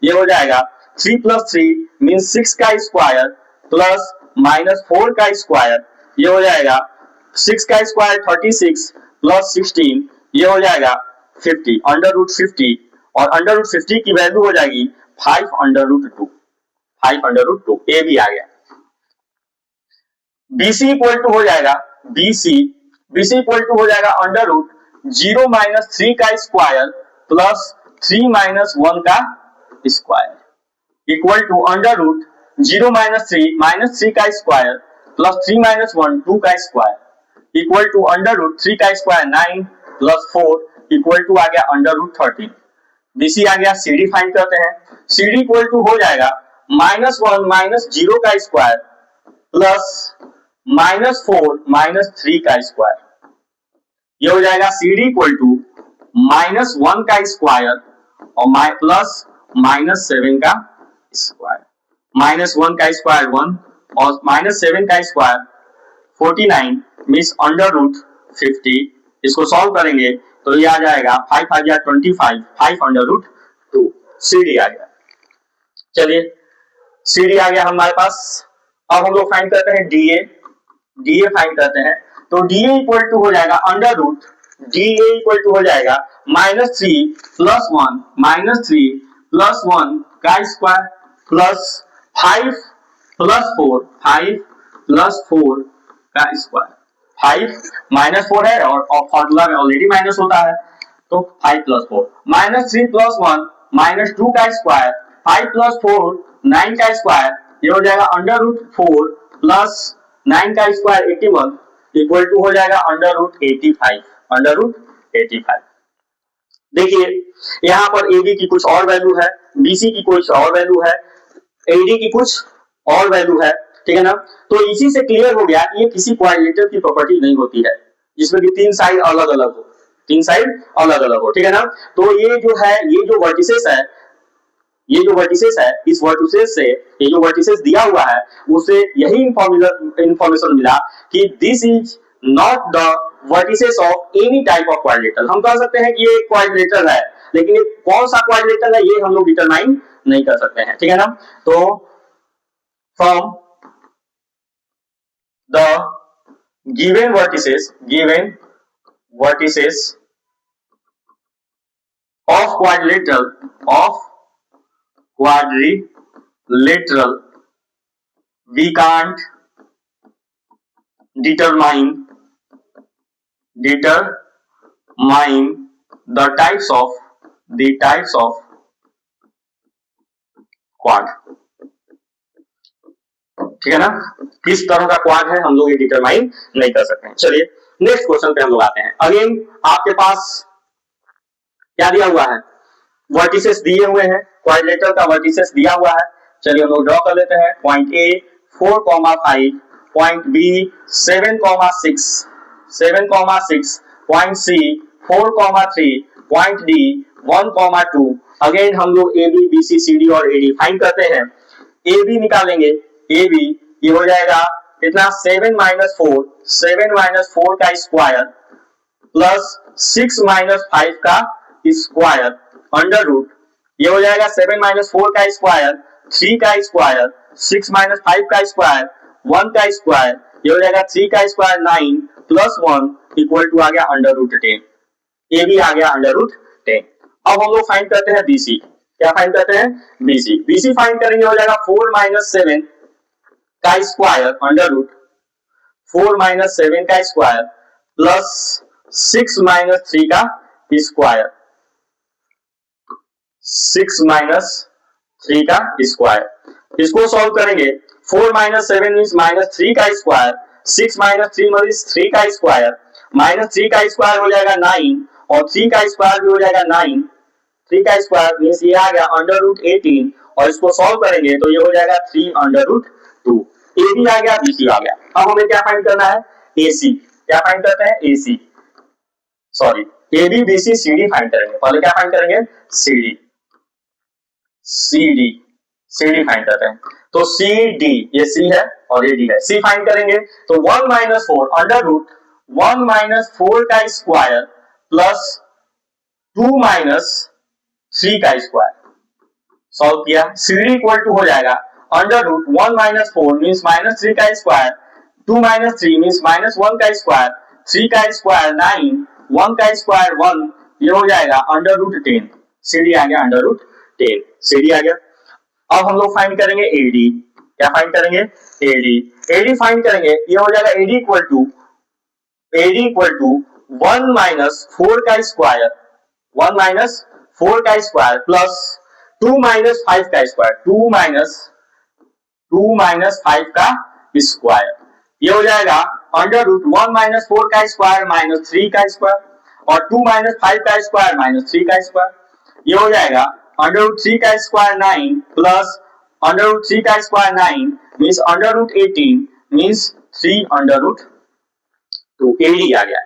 ये हो जाएगा 3 + 3 मींस 6 का स्क्वायर प्लस -4 का स्क्वायर, ये हो जाएगा 6 का स्क्वायर 36 प्लस 16, ये हो जाएगा 50 अंडर रूट 50 और अंडर रूट 50 की वैल्यू हो जाएगी 5 अंडर रूट 2, 5 अंडर रूट 2। ए भी आ गया। BC इक्वल टू हो जाएगा BC इक्वल टू हो जाएगा अंडर रूट 0 - 3 का स्क्वायर प्लस 3 - 1 का square equal to under root 0 - 3 का स्क्वायर प्लस 3 - 1 2 का square equal to under root 3 का स्क्वायर 9 प्लस 4 इक्वल टू आ गया अंडर रूट 13। BC आ गया। CD फाइंड करते हैं, CD इक्वल टू हो जाएगा -1 - 0 का स्क्वायर प्लस -4 - 3 का स्क्वायर, ये हो जाएगा CD इक्वल टू -1 का स्क्वायर और प्लस -7 का स्क्वायर, -1 का स्क्वायर 1 और -7 का स्क्वायर 49 मींस अंडर रूट 50। इसको सॉल्व करेंगे तो ये आ जाएगा 5 × 25, 5 अंडर रूट 2। CD आ गया। चलिए CD आ गया हमारे पास। अब हम लोग फाइंड करते हैं DA फाइंड करते हैं, तो DA इक्वल टू हो जाएगा under root, DA equal to हो जाएगा -3 + 1 -3 + 1 का स्क्वायर प्लस 5 + 4 5 + 4 का स्क्वायर, 5 - 4 है और फॉर्मूला में ऑलरेडी माइनस होता है, तो 5 + 4 -3 + 1 -2 का स्क्वायर 5 + 4 9 का स्क्वायर, ये हो जाएगा अंडर रूट 4 प्लस 9 का स्क्वायर 81 इक्वल टू हो जाएगा अंडर रूट 85, अंडर रूट 85। देखिए यहाँ पर AB की कुछ और वैल्यू है, BC की कुछ और वैल्यू है, AD की कुछ और वैल्यू है, ठीक है ना। तो इसी से क्लियर हो गया कि ये किसी क्वाड्रिलेटरल की प्रॉपर्टी नहीं होती है जिसमें कि 3 साइड अलग अलग हो, 3 साइड अलग अलग हो, ठीक है ना। तो ये जो है, ये जो वर्टिसेस है, ये जो वर्टिसेस है, इस वर्टिसेस से ये जो वर्टिसेस दिया हुआ है उसे यही इंफॉर्मेशन मिला कि this is not the vertices of any type of quadrilateral. हम कह सकते हैं कि ये क्वाड्रिलेटरल है, लेकिन ये कौन सा क्वाड्रिलेटरल है ये हम लोग डिटरमाइन नहीं कर सकते हैं, ठीक है ना। तो from the given vertices of quadrilateral we can't determine the types of quad, ठीक है ना। किस तरह का क्वाड है हम लोग ये डिटरमाइन नहीं कर सकते हैं। चलिए नेक्स्ट क्वेश्चन पे हम लोग आते हैं। अगेन आपके पास क्या दिया हुआ है, वर्टिसेस दिए हुए हैं, क्वाड्रिलेटरल का वर्टिसेस दिया हुआ है। चलिए हम लोग ड्रॉ कर लेते हैं। Point A 4,5, point B 7,6, point C 4,3, point D 1,2। Again हम लोग AB BC CD और AD फाइंड करते हैं। AB निकालेंगे, AB ये हो जाएगा कितना 7 - 4 का स्क्वायर प्लस 6 - 5 का स्क्वायर अंडर रूट, ये हो जाएगा 7 - 4 का स्क्वायर 3 का स्क्वायर 6 - 5 का स्क्वायर 1 का स्क्वायर, ये हो जाएगा 3 का स्क्वायर 9 प्लस 1 इक्वल टू आ गया अंडर रूट 10। ये भी आ गया अंडर रूट 10। अब हम लोग फाइंड करते हैं BC। क्या फाइंड करते हैं BC फाइंड करेंगे, हो जाएगा 4 - 7 का स्क्वायर अंडर रूट 4 - 7 का स्क्वायर प्लस 6 माइनस 3 का स्क्वायर, 6 माइनस 3 का स्क्वायर। इसको सॉल्व करेंगे, 4 माइनस 7 मीन्स माइनस 3 का स्क्वायर, 6 माइनस 3 मीन्स 3 का स्क्वायर, माइनस 3 का स्क्वायर हो जाएगा 9 और 3 का स्क्वायर भी हो जाएगा 9, 3 का स्क्वायर मीन्स ये आ गया अंडर रूट 18 और इसको सॉल्व करेंगे तो ये हो जाएगा 3 अंडर रूट 2। ए बी आ गया, बी सी आ गया। अब हमें क्या फाइंड करना है, ए सी। क्या फाइंड करते हैं, A C, sorry A B B C C D find करेंगे। पहले क्या फाइंड करेंगे, C D, C D, C D find करते हैं। तो सी डी, ये सी है और ये डी है, सी फाइंड करेंगे तो 1 माइनस 4 अंडर रूट 1 माइनस 4 का स्क्वायर प्लस 2 माइनस 3 का स्क्वायर। सॉल्व किया, सी डी इक्वल टू हो जाएगा under root 1 minus 4 means minus 3 का स्क्वायर, 2 माइनस 3 मीन्स माइनस 1 का स्क्वायर, 3 का स्क्वायर 9, 1 का स्क्वायर 1, ये हो जाएगा अंडर रूट 10। सी डी आ गया अंडर रूट 10, सी डी आ गया। अब हम लोग फाइंड करेंगे एडी। क्या फाइंड करेंगे, एडी, एडी फाइंड करेंगे, ये हो जाएगा एडी इक्वल टू 1 माइनस 4 का स्क्वायर, 1 माइनस 4 का स्क्वायर प्लस 2 माइनस 5 का स्क्वायर, 2 माइनस 5 का स्क्वायर, ये हो जाएगा अंडर रूट 1 माइनस 4 का स्क्वायर माइनस 3 का स्क्वायर और 2 माइनस 5 का स्क्वायर माइनस 3 का स्क्वायर, ये हो जाएगा अंडर रूट 3 का स्क्वायर 9 प्लस अंडर रूट 3 का square 9 means under root 18 means 3 under root 2। AD आ गया।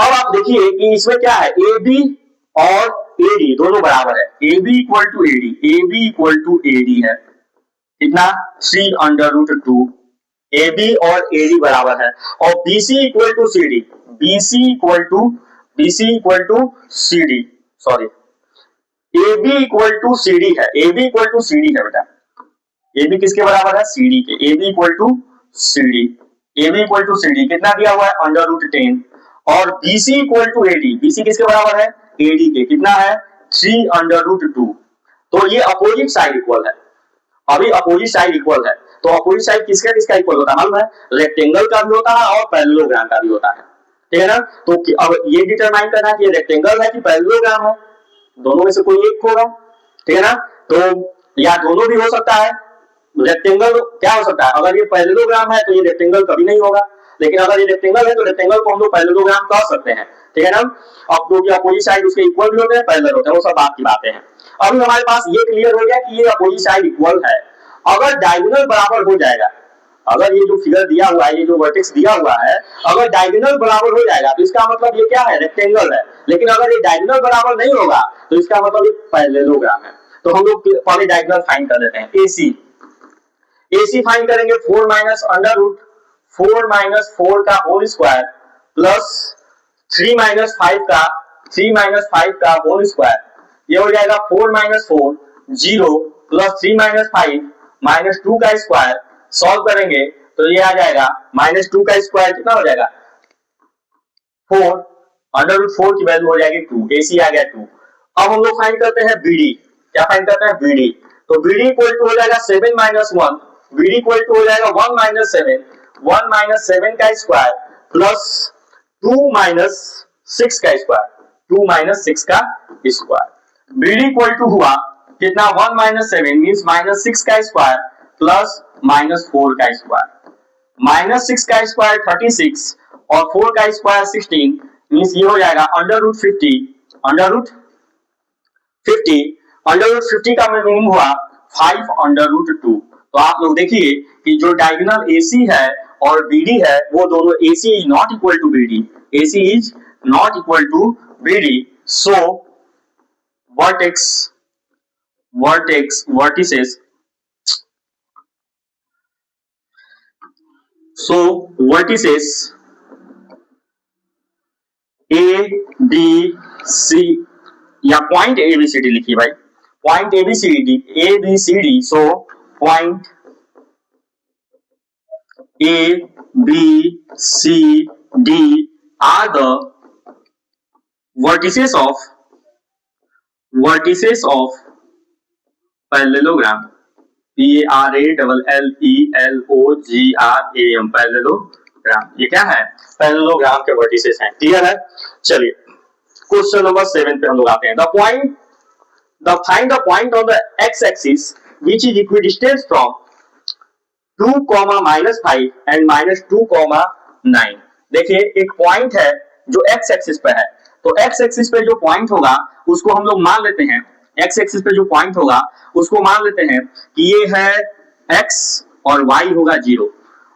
अब आप देखिए कि इसमें क्या है, ए बी और एडी दोनों बराबर है, A B equal to AD, A B equal to AD है कितना, 3 अंडर रूट 2। ए बी और एडी बराबर है और BC equal to C D, BC equal to C D, sorry A B equal to C D है, A B equal to C D है बेटा, ए बी किसके बराबर है, सी डी के, A B equal to C D, A B equal to C D कितना दिया हुआ है अंडर रूट 10 और BC equal to AD, BC किसके बराबर है, एडी के, कितना है 3 अंडर रूट 2। तो ये अपोजिट साइड इक्वल है, अभी अपोजिट साइड इक्वल है, तो अपोजिट साइड किसका किसका इक्वल होता है मालूम है, रेक्टेंगल का भी होता है और पैरेललोग्राम का भी होता है, ठीक है ना। तो अब ये डिटरमाइन करना है कि ये रेक्टेंगल है कि पैरेललोग्राम है, दोनों में से कोई एक होगा, ठीक है ना। तो या दोनों भी हो सकता है, रेक्टेंगल क्या हो सकता है, अगर ये पैरेललोग्राम है तो ये रेक्टेंगल कभी नहीं होगा, लेकिन अगर ये रेक्टेंगल है तो रेक्टेंगल को हम लोग पैरेललोग्राम कह सकते हैं, ठीक है ना। अब क्योंकि अपोजिट साइड उसके इक्वल भी होते हैं पैरेलल होते हैं, वो सब बात की बातें हैं। अभी हमारे पास ये क्लियर हो गया कि ये अपोजिट साइड इक्वल है। अगर डायगोनल बराबर हो जाएगा, अगर ये जो फिगर दिया हुआ है, ये जो वर्टेक्स दिया हुआ है, अगर डायगोनल बराबर हो जाएगा तो इसका मतलब ये क्या है, रेक्टेंगल है। लेकिन अगर ये डायगोनल बराबर नहीं होगा तो इसका मतलब ये पैरेललोग्राम है। तो हम लोग पहले डायगोनल फाइंड कर देते हैं, एसी, एसी फाइंड करेंगे 4 माइनस अंडर रूट 4 माइनस 4 का होल स्क्वायर प्लस 3 माइनस 5 का होल स्क्वायर, ये हो जाएगा 4 माइनस 4 0 प्लस 3 माइनस 5 माइनस 2 का स्क्वायर। सॉल्व करेंगे तो ये आ जाएगा माइनस 2 का स्क्वायर कितना हो जाएगा 4, अंडर रूट 4 की वैल्यू हो जाएगी 2, एसी आ गया 2। अब हम लोग फाइंड करते हैं बीडी। क्या फाइंड करते हैं, बीडी। तो बीडी इक्वल टू हो जाएगा 7 माइनस 1, बीडी इक्वल टू हो जाएगा 1 माइनस 7, 1 माइनस 7 का स्क्वायर प्लस 2 माइनस 6 का स्क्वायर, 2 माइनस 6 का स्क्वायर। बीडी इक्वल टू हुआ कितना 1 माइनस 7 मीन्स माइनस 6 का स्क्वायर प्लस माइनस 4 का स्क्वायर, माइनस 6 का स्क्वायर 36 और 4 का स्क्वायर 16 मीन्स ये हो जाएगा under root 50, under root 50, under root 50 का मीनिंग हुआ 5 अंडर रूट 2। तो आप लोग देखिए कि जो डायगोनल AC है और BD है वो दोनों AC is not equal to BD, AC is not equal to BD। So vertices A B C या पॉइंट ABCD लिखिए भाई, point ABCD, so point ABCD are the vertices of parallelogram, PARALLELOGRAM, parallelogram, parallelogram. ये क्या है? पैरेललोग्राम के वर्टिसेस हैं। क्लियर है? चलिए क्वेश्चन नंबर 7 पे हम लोग आते हैं। Find the point on the x axis which is equidistance from 2, -5 and -2, 9। देखिए एक पॉइंट है जो एक्स एक्सिस पे है, तो एक्स एक्सिस पे जो पॉइंट होगा उसको हम लोग मान लेते हैं, एक्स एक्सिस पे जो पॉइंट होगा उसको मान लेते हैं कि ये है एक्स और वाई होगा 0।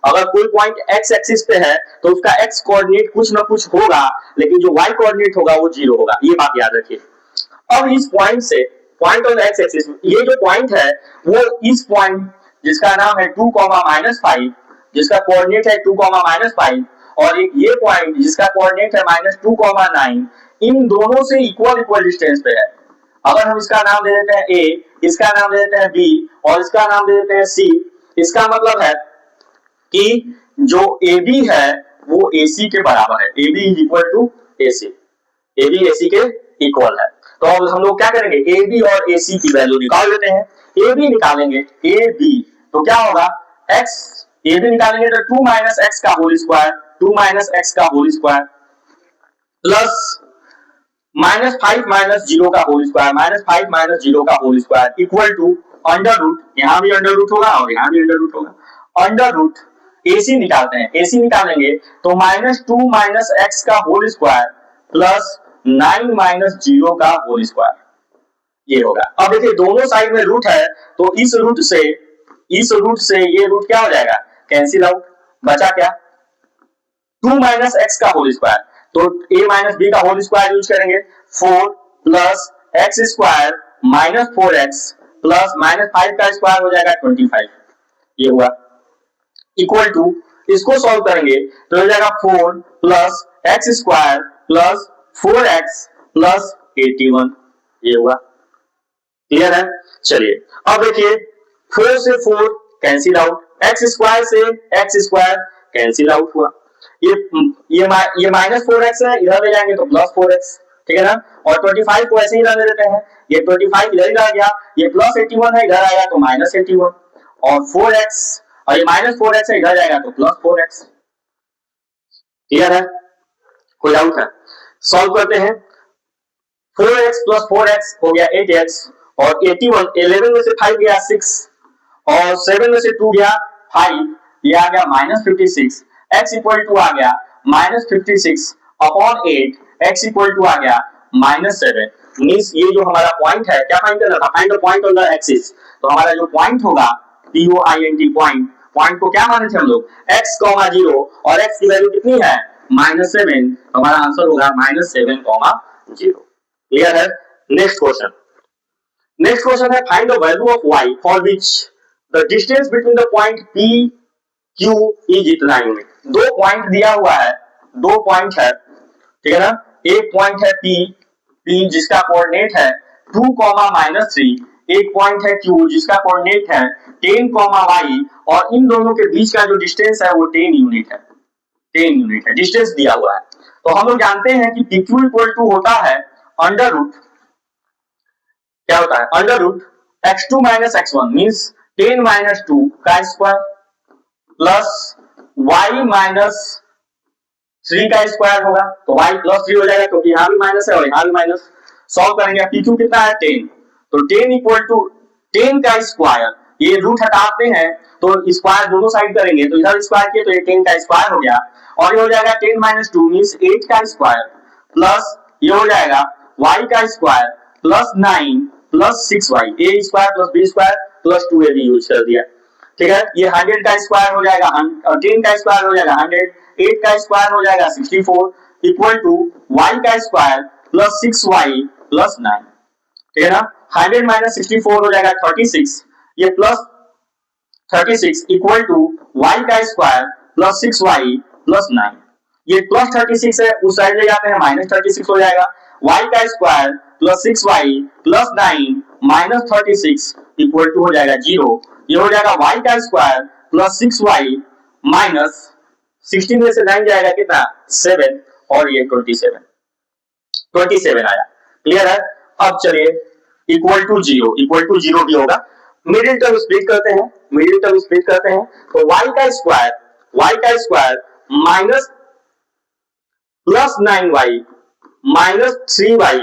अगर कोई पॉइंट एक्स एक्सिस पे है तो उसका एक्स कोऑर्डिनेट कुछ ना कुछ होगा, लेकिन जो वाई कोऑर्डिनेट होगा वो 0 होगा। ये बात याद रखिए। अब इस पॉइंट से, पॉइंट ऑन एक्स एक्सिस, ये जो पॉइंट है वो इस पॉइंट जिसका नाम है 2, -5, जिसका कोऑर्डिनेट है 2, -5, और एक ये पॉइंट जिसका कोऑर्डिनेट है -2, 9, इन दोनों से इक्वल डिस्टेंस पे है। अगर हम इसका नाम दे देते हैं ए, इसका नाम दे देते हैं बी और इसका नाम दे देते हैं सी, इसका मतलब है कि जो AB है वो AC के बराबर है। AB is equal to AC, AB AC के इक्वल है। तो अब हम लोग क्या करेंगे, AB और AC की वैल्यू निकाल लेते हैं। AB निकालेंगे, AB तो क्या होगा, x, AB निकालेंगे तो 2 - x का होल स्क्वायर, 2 - x का होल स्क्वायर प्लस -5 - 0 का होल स्क्वायर, -5 - 0 का whole square equal to under root, यहां भी अंडर रूट होगा और यहां भी अंडर रूट होगा, अंडर रूट AC निकालते हैं। AC निकालेंगे तो -2 - x का होल स्क्वायर प्लस 9 - 0 का होल स्क्वायर, ये होगा। अब देखिए दोनों साइड में रूट है तो इस रूट से ये रूट क्या हो जाएगा, कैंसिल आउट, बचा क्या, 2 - x का होल स्क्वायर, तो a - b का होल स्क्वायर यूज करेंगे, 4 plus x square -4x plus -5 का स्क्वायर हो जाएगा 25, ये हुआ इक्वल टू, इसको सॉल्व करेंगे तो हो जाएगा 4 plus x square plus 4x plus 81, ये हुआ। क्लियर है? चलिए अब देखिए 4 से 4 कैंसिल आउट, x स्क्वायर से x स्क्वायर कैंसिल आउट हुआ, ये -4x है, इधर ले जाएंगे तो +4x, ठीक है ना, और 25 को ऐसे ही रहने देते हैं, ये 25 इधर ही रह गया, ये +81 है, इधर आएगा तो -81, और 4x, और ये -4x है, इधर जाएगा तो +4x। क्लियर है? कोई डाउट है? सॉल्व करते हैं, 4x + 4x हो गया 8x, और 81, 11 में से 5 गया 6, और 7 में से 2 गया 5, ये आ गया -56, x इक्वल टू आ गया -56 अपॉन 8, x इक्वल टू आ गया -7। मींस ये जो हमारा पॉइंट है, क्या फाइंड करना था, find the point on the axis. तो हमारा जो पॉइंट होगा POINT, पॉइंट को क्या माने थे हम लोग, x, 0, और x की वैल्यू कितनी है -7, हमारा आंसर होगा -7, 0। क्लियर है? नेक्स्ट क्वेश्चन है, find the value of y for which the distance between the point P Q is इतना यूनिट। दो पॉइंट दिया हुआ है, दो पॉइंट है, ठीक है ना, एक पॉइंट है P जिसका कोऑर्डिनेट है 2, -3, एक पॉइंट है Q जिसका कोऑर्डिनेट है 10, y, और इन दोनों के बीच का जो डिस्टेंस है वो 10 यूनिट है, 10 यूनिट है, डिस्टेंस दिया हुआ है। तो हम लोग जानते हैं कि PQ इक्वल टू होता है अंडर रूट, क्या होता है, under root x2 - x1 means 10 - 2 का स्क्वायर प्लस y - 3 का स्क्वायर होगा, तो y +3 हो जाएगा क्योंकि यहां भी माइनस है और यहां भी माइनस। सॉल्व करेंगे, PQ कितना है 10, तो 10 इक्वल टू 10 का स्क्वायर, ये रूट हटाते हैं तो स्क्वायर दोनों साइड करेंगे, तो इधर स्क्वायर किए तो ये 10 का स्क्वायर हो गया, और ये हो जाएगा 10 - 2 मींस 8 का स्क्वायर प्लस ये हो जाएगा y का square plus 9 plus 6y, a square plus b square plus 2ab use कर दिया, ठीक है। ये 100 का स्क्वायर हो जाएगा, 10 का स्क्वायर हो जाएगा 100, 8 का स्क्वायर हो जाएगा 64 इक्वल टू y का स्क्वायर प्लस 6y प्लस 9, ठीक है ना। 100 - 64 हो जाएगा 36, ये प्लस 36 इक्वल टू y का स्क्वायर प्लस 6y प्लस 9, ये प्लस 36 है, उस साइड ले जाते हैं -36 हो जाएगा, y का square plus 6y plus 9 minus 36 equal to हो जाएगा 0, ये हो जाएगा y का स्क्वायर प्लस 6y माइनस 16 में से 9 जाएगा कितना 7, और ये 27 आया। क्लियर है? अब चलिए इक्वल टू 0 भी होगा, मिडिल टर्म स्प्लिट करते हैं, तो y का square minus plus 9y minus 3y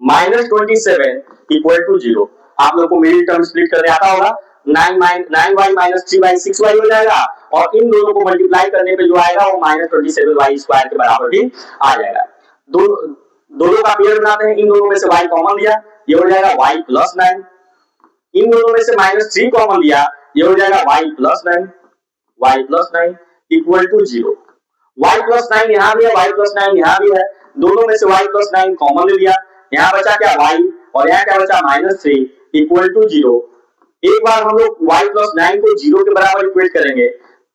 minus 27 equal to 0। आप लोग को मिडिल टर्म स्प्लिट करने आता होगा। 9y माइनस 3y 6y हो जाएगा और इन दोनों को मल्टीप्लाई करने पे जो आएगा वो माइनस 27y स्क्वायर के बराबर भी आ जाएगा। दोनों का पेयर बनाते हैं, इन दोनों में से y कॉमन लिया, ये हो जाएगा y प्लस 9। इन दोनों में से माइनस 3 कॉमन लिया, ये हो जाएगा y plus 9 equal to 0। y plus 9 यहाँ भी है, y प्लस 9 यहाँ भी है, दोनों में से y प्लस 9 कॉमन ले लिया, यहाँ बचा क्या y और यहाँ क्या बचा माइनस 3 इक्वल टू 0। एक बार हम लोग y प्लस 9 को 0 के बराबर इक्वेट करेंगे,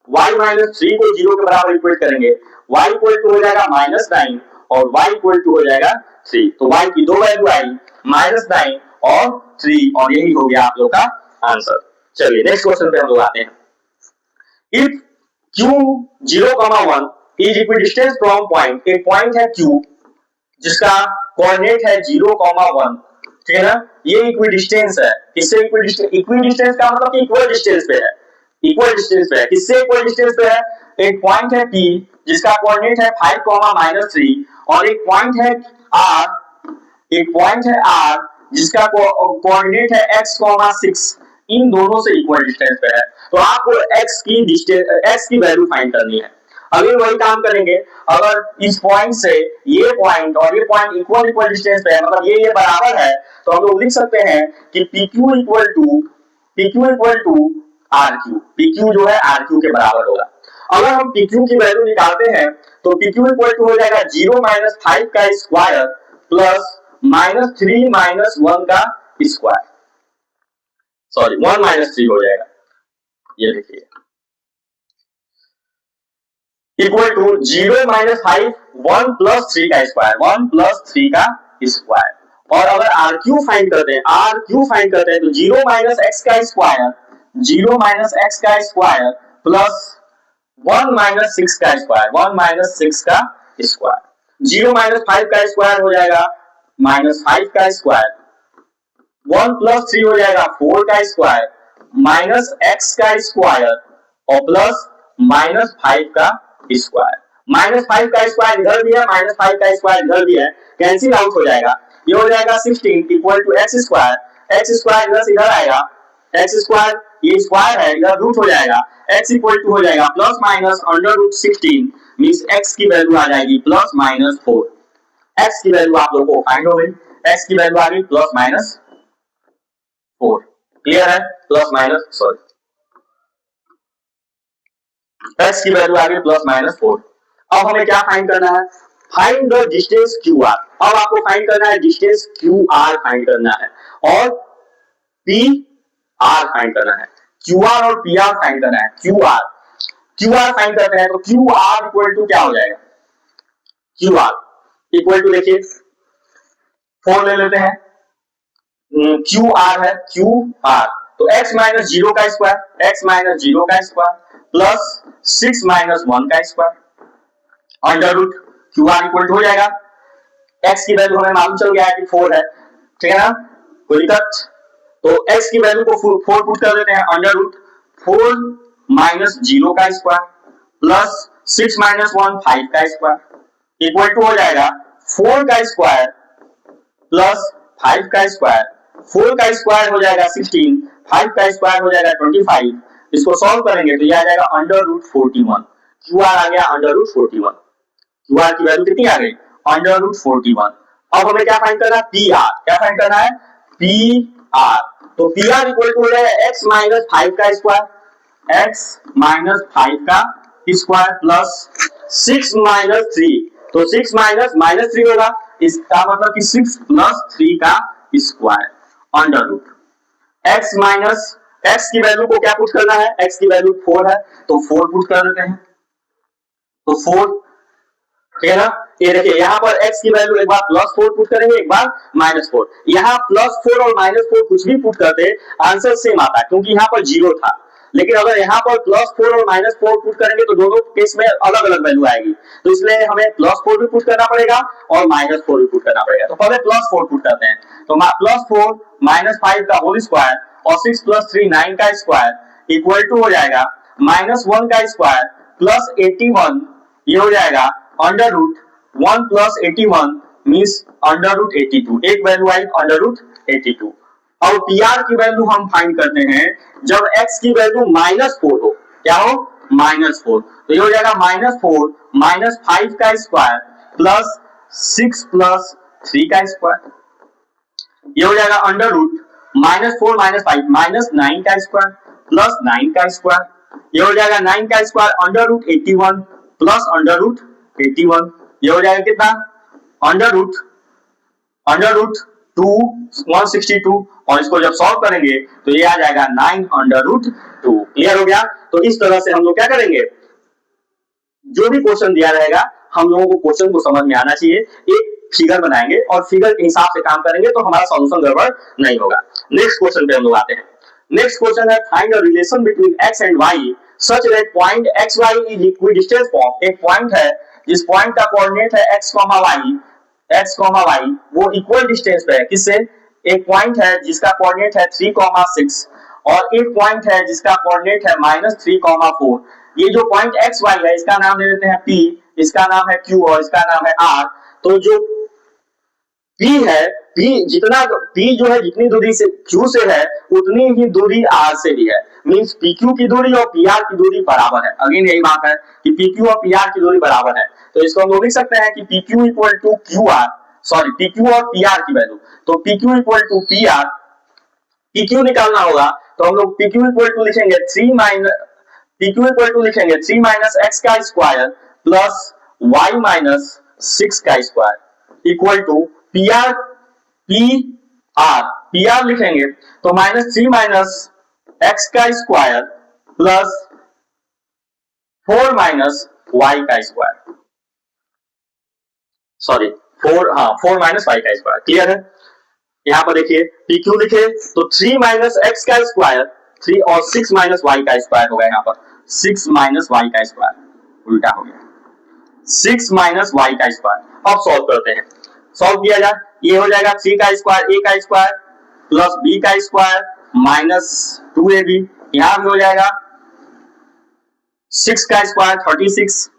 y माइनस 3 को 0 के बराबर इक्वेट करेंगे, y इक्वल टू हो जाएगा माइनस 9 और y इक्वल टू हो जाएगा 3। तो y की दो वैल्यू आई, माइनस 9 और 3, और यही हो गया आप लोग का आंसर। चलिए नेक्स्ट क्वेश्चन पे हम लोग आते हैं। If q 0,1 is equidistance from point, एक पॉइंट है q जिसका कोऑर्डिनेट है 0,1, ठीक है ना, ये इक्विडिस्टेंस है। किससे इक्विडिस्टेंस? इक्विडिस्टेंस का मतलब कि इक्वल डिस्टेंस पे है, इक्वल डिस्टेंस पे है। किससे इक्वल डिस्टेंस पे है? एक पॉइंट है P जिसका कोऑर्डिनेट है 5,-3 और एक पॉइंट है R जिसका कोऑर्डिनेट है x,6। इन दोनों से इक्वल डिस्टेंस पे है, तो आपको x की वैल्यू फाइंड करनी है। अभी वही काम करेंगे, अगर इस पॉइंट से ये पॉइंट और ये पॉइंट इक्वल डिस्टेंस पे है, मतलब ये बराबर है, तो हम लोग लिख सकते हैं कि PQ equal to RQ, PQ जो है RQ के बराबर होगा। अगर हम PQ की वैल्यू निकालते हैं तो PQ इक्वल टू हो जाएगा 0 माइनस 5 का स्क्वायर प्लस माइनस 3 माइनस 1 का स्क्वायर, सॉरी 1 माइनस 3 हो जाएगा, ये देखिए इक्वल टू 0 माइनस 5 1 प्लस 3 का स्क्वायर, 1 प्लस 3 का स्क्वायर। और अगर RQ फाइंड करते हैं तो 0 माइनस x का स्क्वायर प्लस 1 माइनस 6 का स्क्वायर, 1 माइनस 6 का स्क्वायर। 0 माइनस 5 का स्क्वायर हो जाएगा माइनस 5 का स्क्वायर, 1 प्लस 3 हो जाएगा 4 का स्क्वायर माइनस x का स्क्वायर और प्लस माइनस 5 का स्क्वायर। माइनस 5 का स्क्वायर इधर भी है, माइनस 5 का स्क्वायर इधर भी है, कैंसिल आउट हो जाएगा, ये हो जाएगा 16 इक्वल टू x स्क्वायर इधर से इधर आएगा, x स्क्वायर ये स्क्वायर है इधर रूट हो जाएगा, x इक्वल टू हो जाएगा plus minus under root 16 means x की वैल्यू आ जाएगी प्लस माइनस 4। x की वैल्यू आप लोगों को फाइंड हो गई, x की वैल्यू आ गई प्लस माइनस 4, क्लियर है, प्लस माइनस सॉरी x की वैल्यू आ गई प्लस माइनस 4। अब हमें क्या फाइंड करना है? Find the distance QR। अब आपको फाइंड करना है डिस्टेंस QR फाइंड करना है और PR फाइंड करना है, QR और PR फाइंड करना है। QR फाइंड करते हैं तो QR इक्वल टू क्या हो जाएगा? QR इक्वल टू देखिए 4 ले लेते हैं, QR है QR तो x माइनस 0 का स्क्वायर प्लस 6 माइनस 1 का square under root QR equal to हो जाएगा, x की वैल्यू हमें मालूम चल गया है कि 4 है, ठीक है ना, कोई दिक्कत? तो x की वैल्यू को 4 पुट कर देते हैं, अंडर रूट 4 माइनस 0 का स्क्वायर प्लस 6 माइनस 1 5 का स्क्वायर इक्वल टू हो जाएगा 4 का स्क्वायर प्लस 5 का स्क्वायर। 4 का स्क्वायर हो जाएगा 16, 5 का स्क्वायर हो जाएगा 25। इसको सॉल्व करेंगे तो ये आ जाएगा अंडर रूट 41। QR आ गया अंडर रूट 41, QR की वैल्यू कितनी आ गई? Under root 41। अब हमें क्या फाइंड करना है? PR। क्या फाइंड करना है? PR। तो PR इक्वल टू हो जाएगा x माइनस 5 का स्क्वायर प्लस 6 माइनस 3, तो 6 माइनस माइनस 3 होगा, इसका मतलब कि 6 प्लस 3 का square under root x minus x की वैल्यू को क्या पुट करना है? x की वैल्यू 4 है तो 4 पुट कर देते हैं, तो 4, ठीक है ना। ये देखिए यहाँ पर x की वैल्यू एक बार प्लस 4 पुट करेंगे, एक बार माइनस 4। यहाँ प्लस 4 और माइनस 4 कुछ भी पुट करते आंसर सेम आता, क्योंकि यहाँ पर 0 था। लेकिन अगर यहाँ पर प्लस 4 और माइनस 4 पुट करेंगे तो दोनों केस में अलग अलग वैल्यू आएगी, तो इसलिए हमें प्लस 4 भी पुट करना पड़ेगा और माइनस 4 भी पुट करना पड़ेगा। तो पहले प्लस 4 पुट करते हैं, तो प्लस 4 माइनस 5 का होल स्क्वायर और 6 प्लस 3 9 का स्क्वायर इक्वल टू हो जाएगा माइनस 1 का स्क्वायर प्लस 81 ये हो जाएगा under root 1 plus 81 means under root 82, एक वैल्यू आई अंडर रूट 82। और पीआर की वैल्यू हम फाइंड करते हैं जब x की वैल्यू -4 हो, क्या हो -4, तो ये हो जाएगा -4 माइनस 5 का स्क्वायर प्लस 6 प्लस 3 का स्क्वायर, ये हो जाएगा अंडर रूट -4 माइनस 5 -9 का स्क्वायर प्लस 9 का स्क्वायर, ये हो जाएगा 9 का square under root 81 plus under root 81, ये हो जाएगा कितना अंडर रूट 2 162 और इसको जब सॉल्व करेंगे तो ये आ जाएगा 9 अंडर रूट 2। क्लियर हो गया। तो इस तरह से हम लोग क्या करेंगे, जो भी क्वेश्चन दिया रहेगा हम लोगों को क्वेश्चन को समझ में आना चाहिए, एक फिगर बनाएंगे और फिगर के हिसाब से काम करेंगे तो हमारा सॉल्यूशन गड़बड़ नहीं होगा। नेक्स्ट क्वेश्चन पे हम लोग आते हैं। नेक्स्ट क्वेश्चन है find the relation between x and y such that point xy is equidistance form. एक पॉइंट है जिस पॉइंट का कोऑर्डिनेट है x, y वो इक्वल डिस्टेंस पे है किससे, एक पॉइंट है जिसका कोऑर्डिनेट है 3, 6 और एक पॉइंट है जिसका कोऑर्डिनेट है -3, 4। ये जो पॉइंट x y है इसका नाम दे देते हैं P, इसका नाम है Q और इसका नाम है R। तो जो P है, P जो है जितनी दूरी से Q से है उतनी ही दूरी R से भी है, मींस PQ की दूरी और PR की दूरी बराबर है। अगेन यही बात है कि PQ और PR की दूरी बराबर है, तो इसको हम लोग लिख सकते हैं कि PQ equal to QR, sorry PQ और PR की वैल्यू, तो PQ equal to PR, PQ निकालना होगा तो हम लोग PQ इक्वल टू लिखेंगे 3 माइनस x का स्क्वायर प्लस y माइनस 6 का स्क्वायर इक्वल टू PR लिखेंगे तो -3 माइनस x का स्क्वायर प्लस 4 माइनस y का स्क्वायर, सॉरी 4 माइनस y का स्क्वायर। क्लियर है। यहाँ पर देखिए PQ लिखे तो 3 माइनस x का स्क्वायर 3 और 6 माइनस y का स्क्वायर होगा, यहाँ पर 6 माइनस y का स्क्वायर उल्टा हो गया, 6 माइनस y का स्क्वायर। अब सॉल्व करते हैं, सॉल्व किया जाए ये हो जाएगा 3 का स्क्वायर a का स्क्वायर प्लस b का स्क्वायर माइनस 2ab, यहां भी हो जाएगा 6 का स्क्वायर 36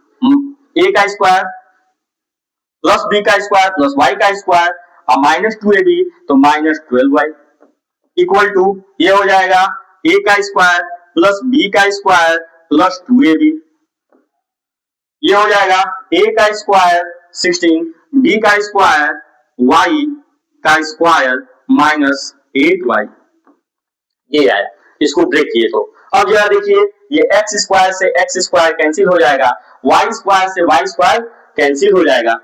a का स्क्वायर प्लस b का स्क्वायर प्लस y का स्क्वायर और माइनस 2ab तो माइनस 12y इक्वल टू ये हो जाएगा a का स्क्वायर प्लस b का स्क्वायर प्लस 2ab, ये हो जाएगा a का स्क्वायर 16 b का स्क्वायर y का स्क्वायर माइनस 8y, ये आया। इसको ब्रेक किए तो अब जरा देखिए ये x स्क्वायर से x स्क्वायर कैंसिल हो जाएगा, y स्क्वायर से y स्क्वायर कैंसिल हो जाएगा,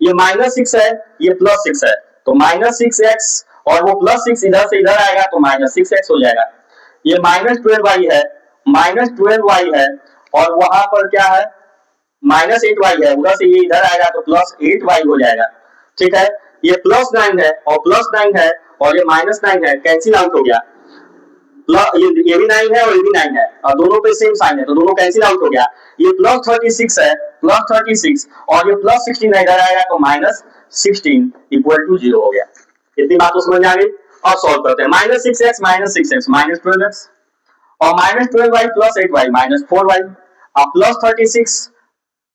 ये -6 है ये +6 है तो -6x और वो +6 इधर से इधर आएगा तो -6x हो जाएगा, ये -12y है और वहां पर क्या है -8y है, उधर से ये इधर आएगा तो +8y हो जाएगा। ठीक है, ये +9 है और +9 है और ये -9 है, कैंसिल आउट हो गया, ये भी 9 है और ये भी 9 है और दोनों पे सेम साइन है तो दोनों कैंसिल आउट हो गया, ये +36 है +36 और ये +16 इधर आएगा तो -16 इक्वल टू 0 हो गया। इतनी बात तो समझ में आ गई। और सॉल्व करते हैं, -6x -12x और -12y प्लस 8y -4y और +36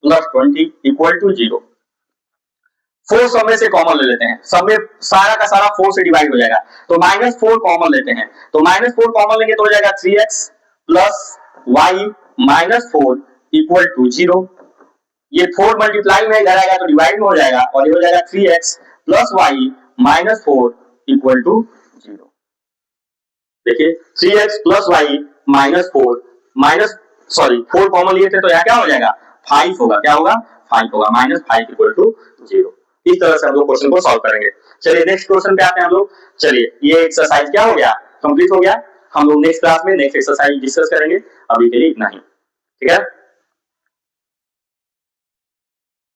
प्लस 20 इक्वल टू 0। 4 सब में से कॉमन ले लेते हैं, सब में सारा का सारा 4 से डिवाइड हो जाएगा तो -4 कॉमन लेते हैं, तो -4 कॉमन लेंगे तो हो जाएगा 3x plus y -4 equal to 0। ये 4 मल्टीप्लाई में इधर आएगा तो डिवाइड में हो जाएगा और ये हो जाएगा 3x plus y -4 equal to 0। देखिए 3x प्लस y -4 कॉमन लिए थे तो यहाँ क्या हो जाएगा 5 होगा, क्या होगा 5 होगा, -5 इक्वल टू 0। इस तरह से हम लोग क्वेश्चन को सॉल्व करेंगे। चलिए नेक्स्ट क्वेश्चन पे आते हैं हम लोग। चलिए ये एक्सरसाइज क्या हो गया, कंप्लीट हो गया। हम लोग नेक्स्ट क्लास में नेक्स्ट एक्सरसाइज डिस्कस करेंगे, अभी के लिए इतना ही। ठीक है।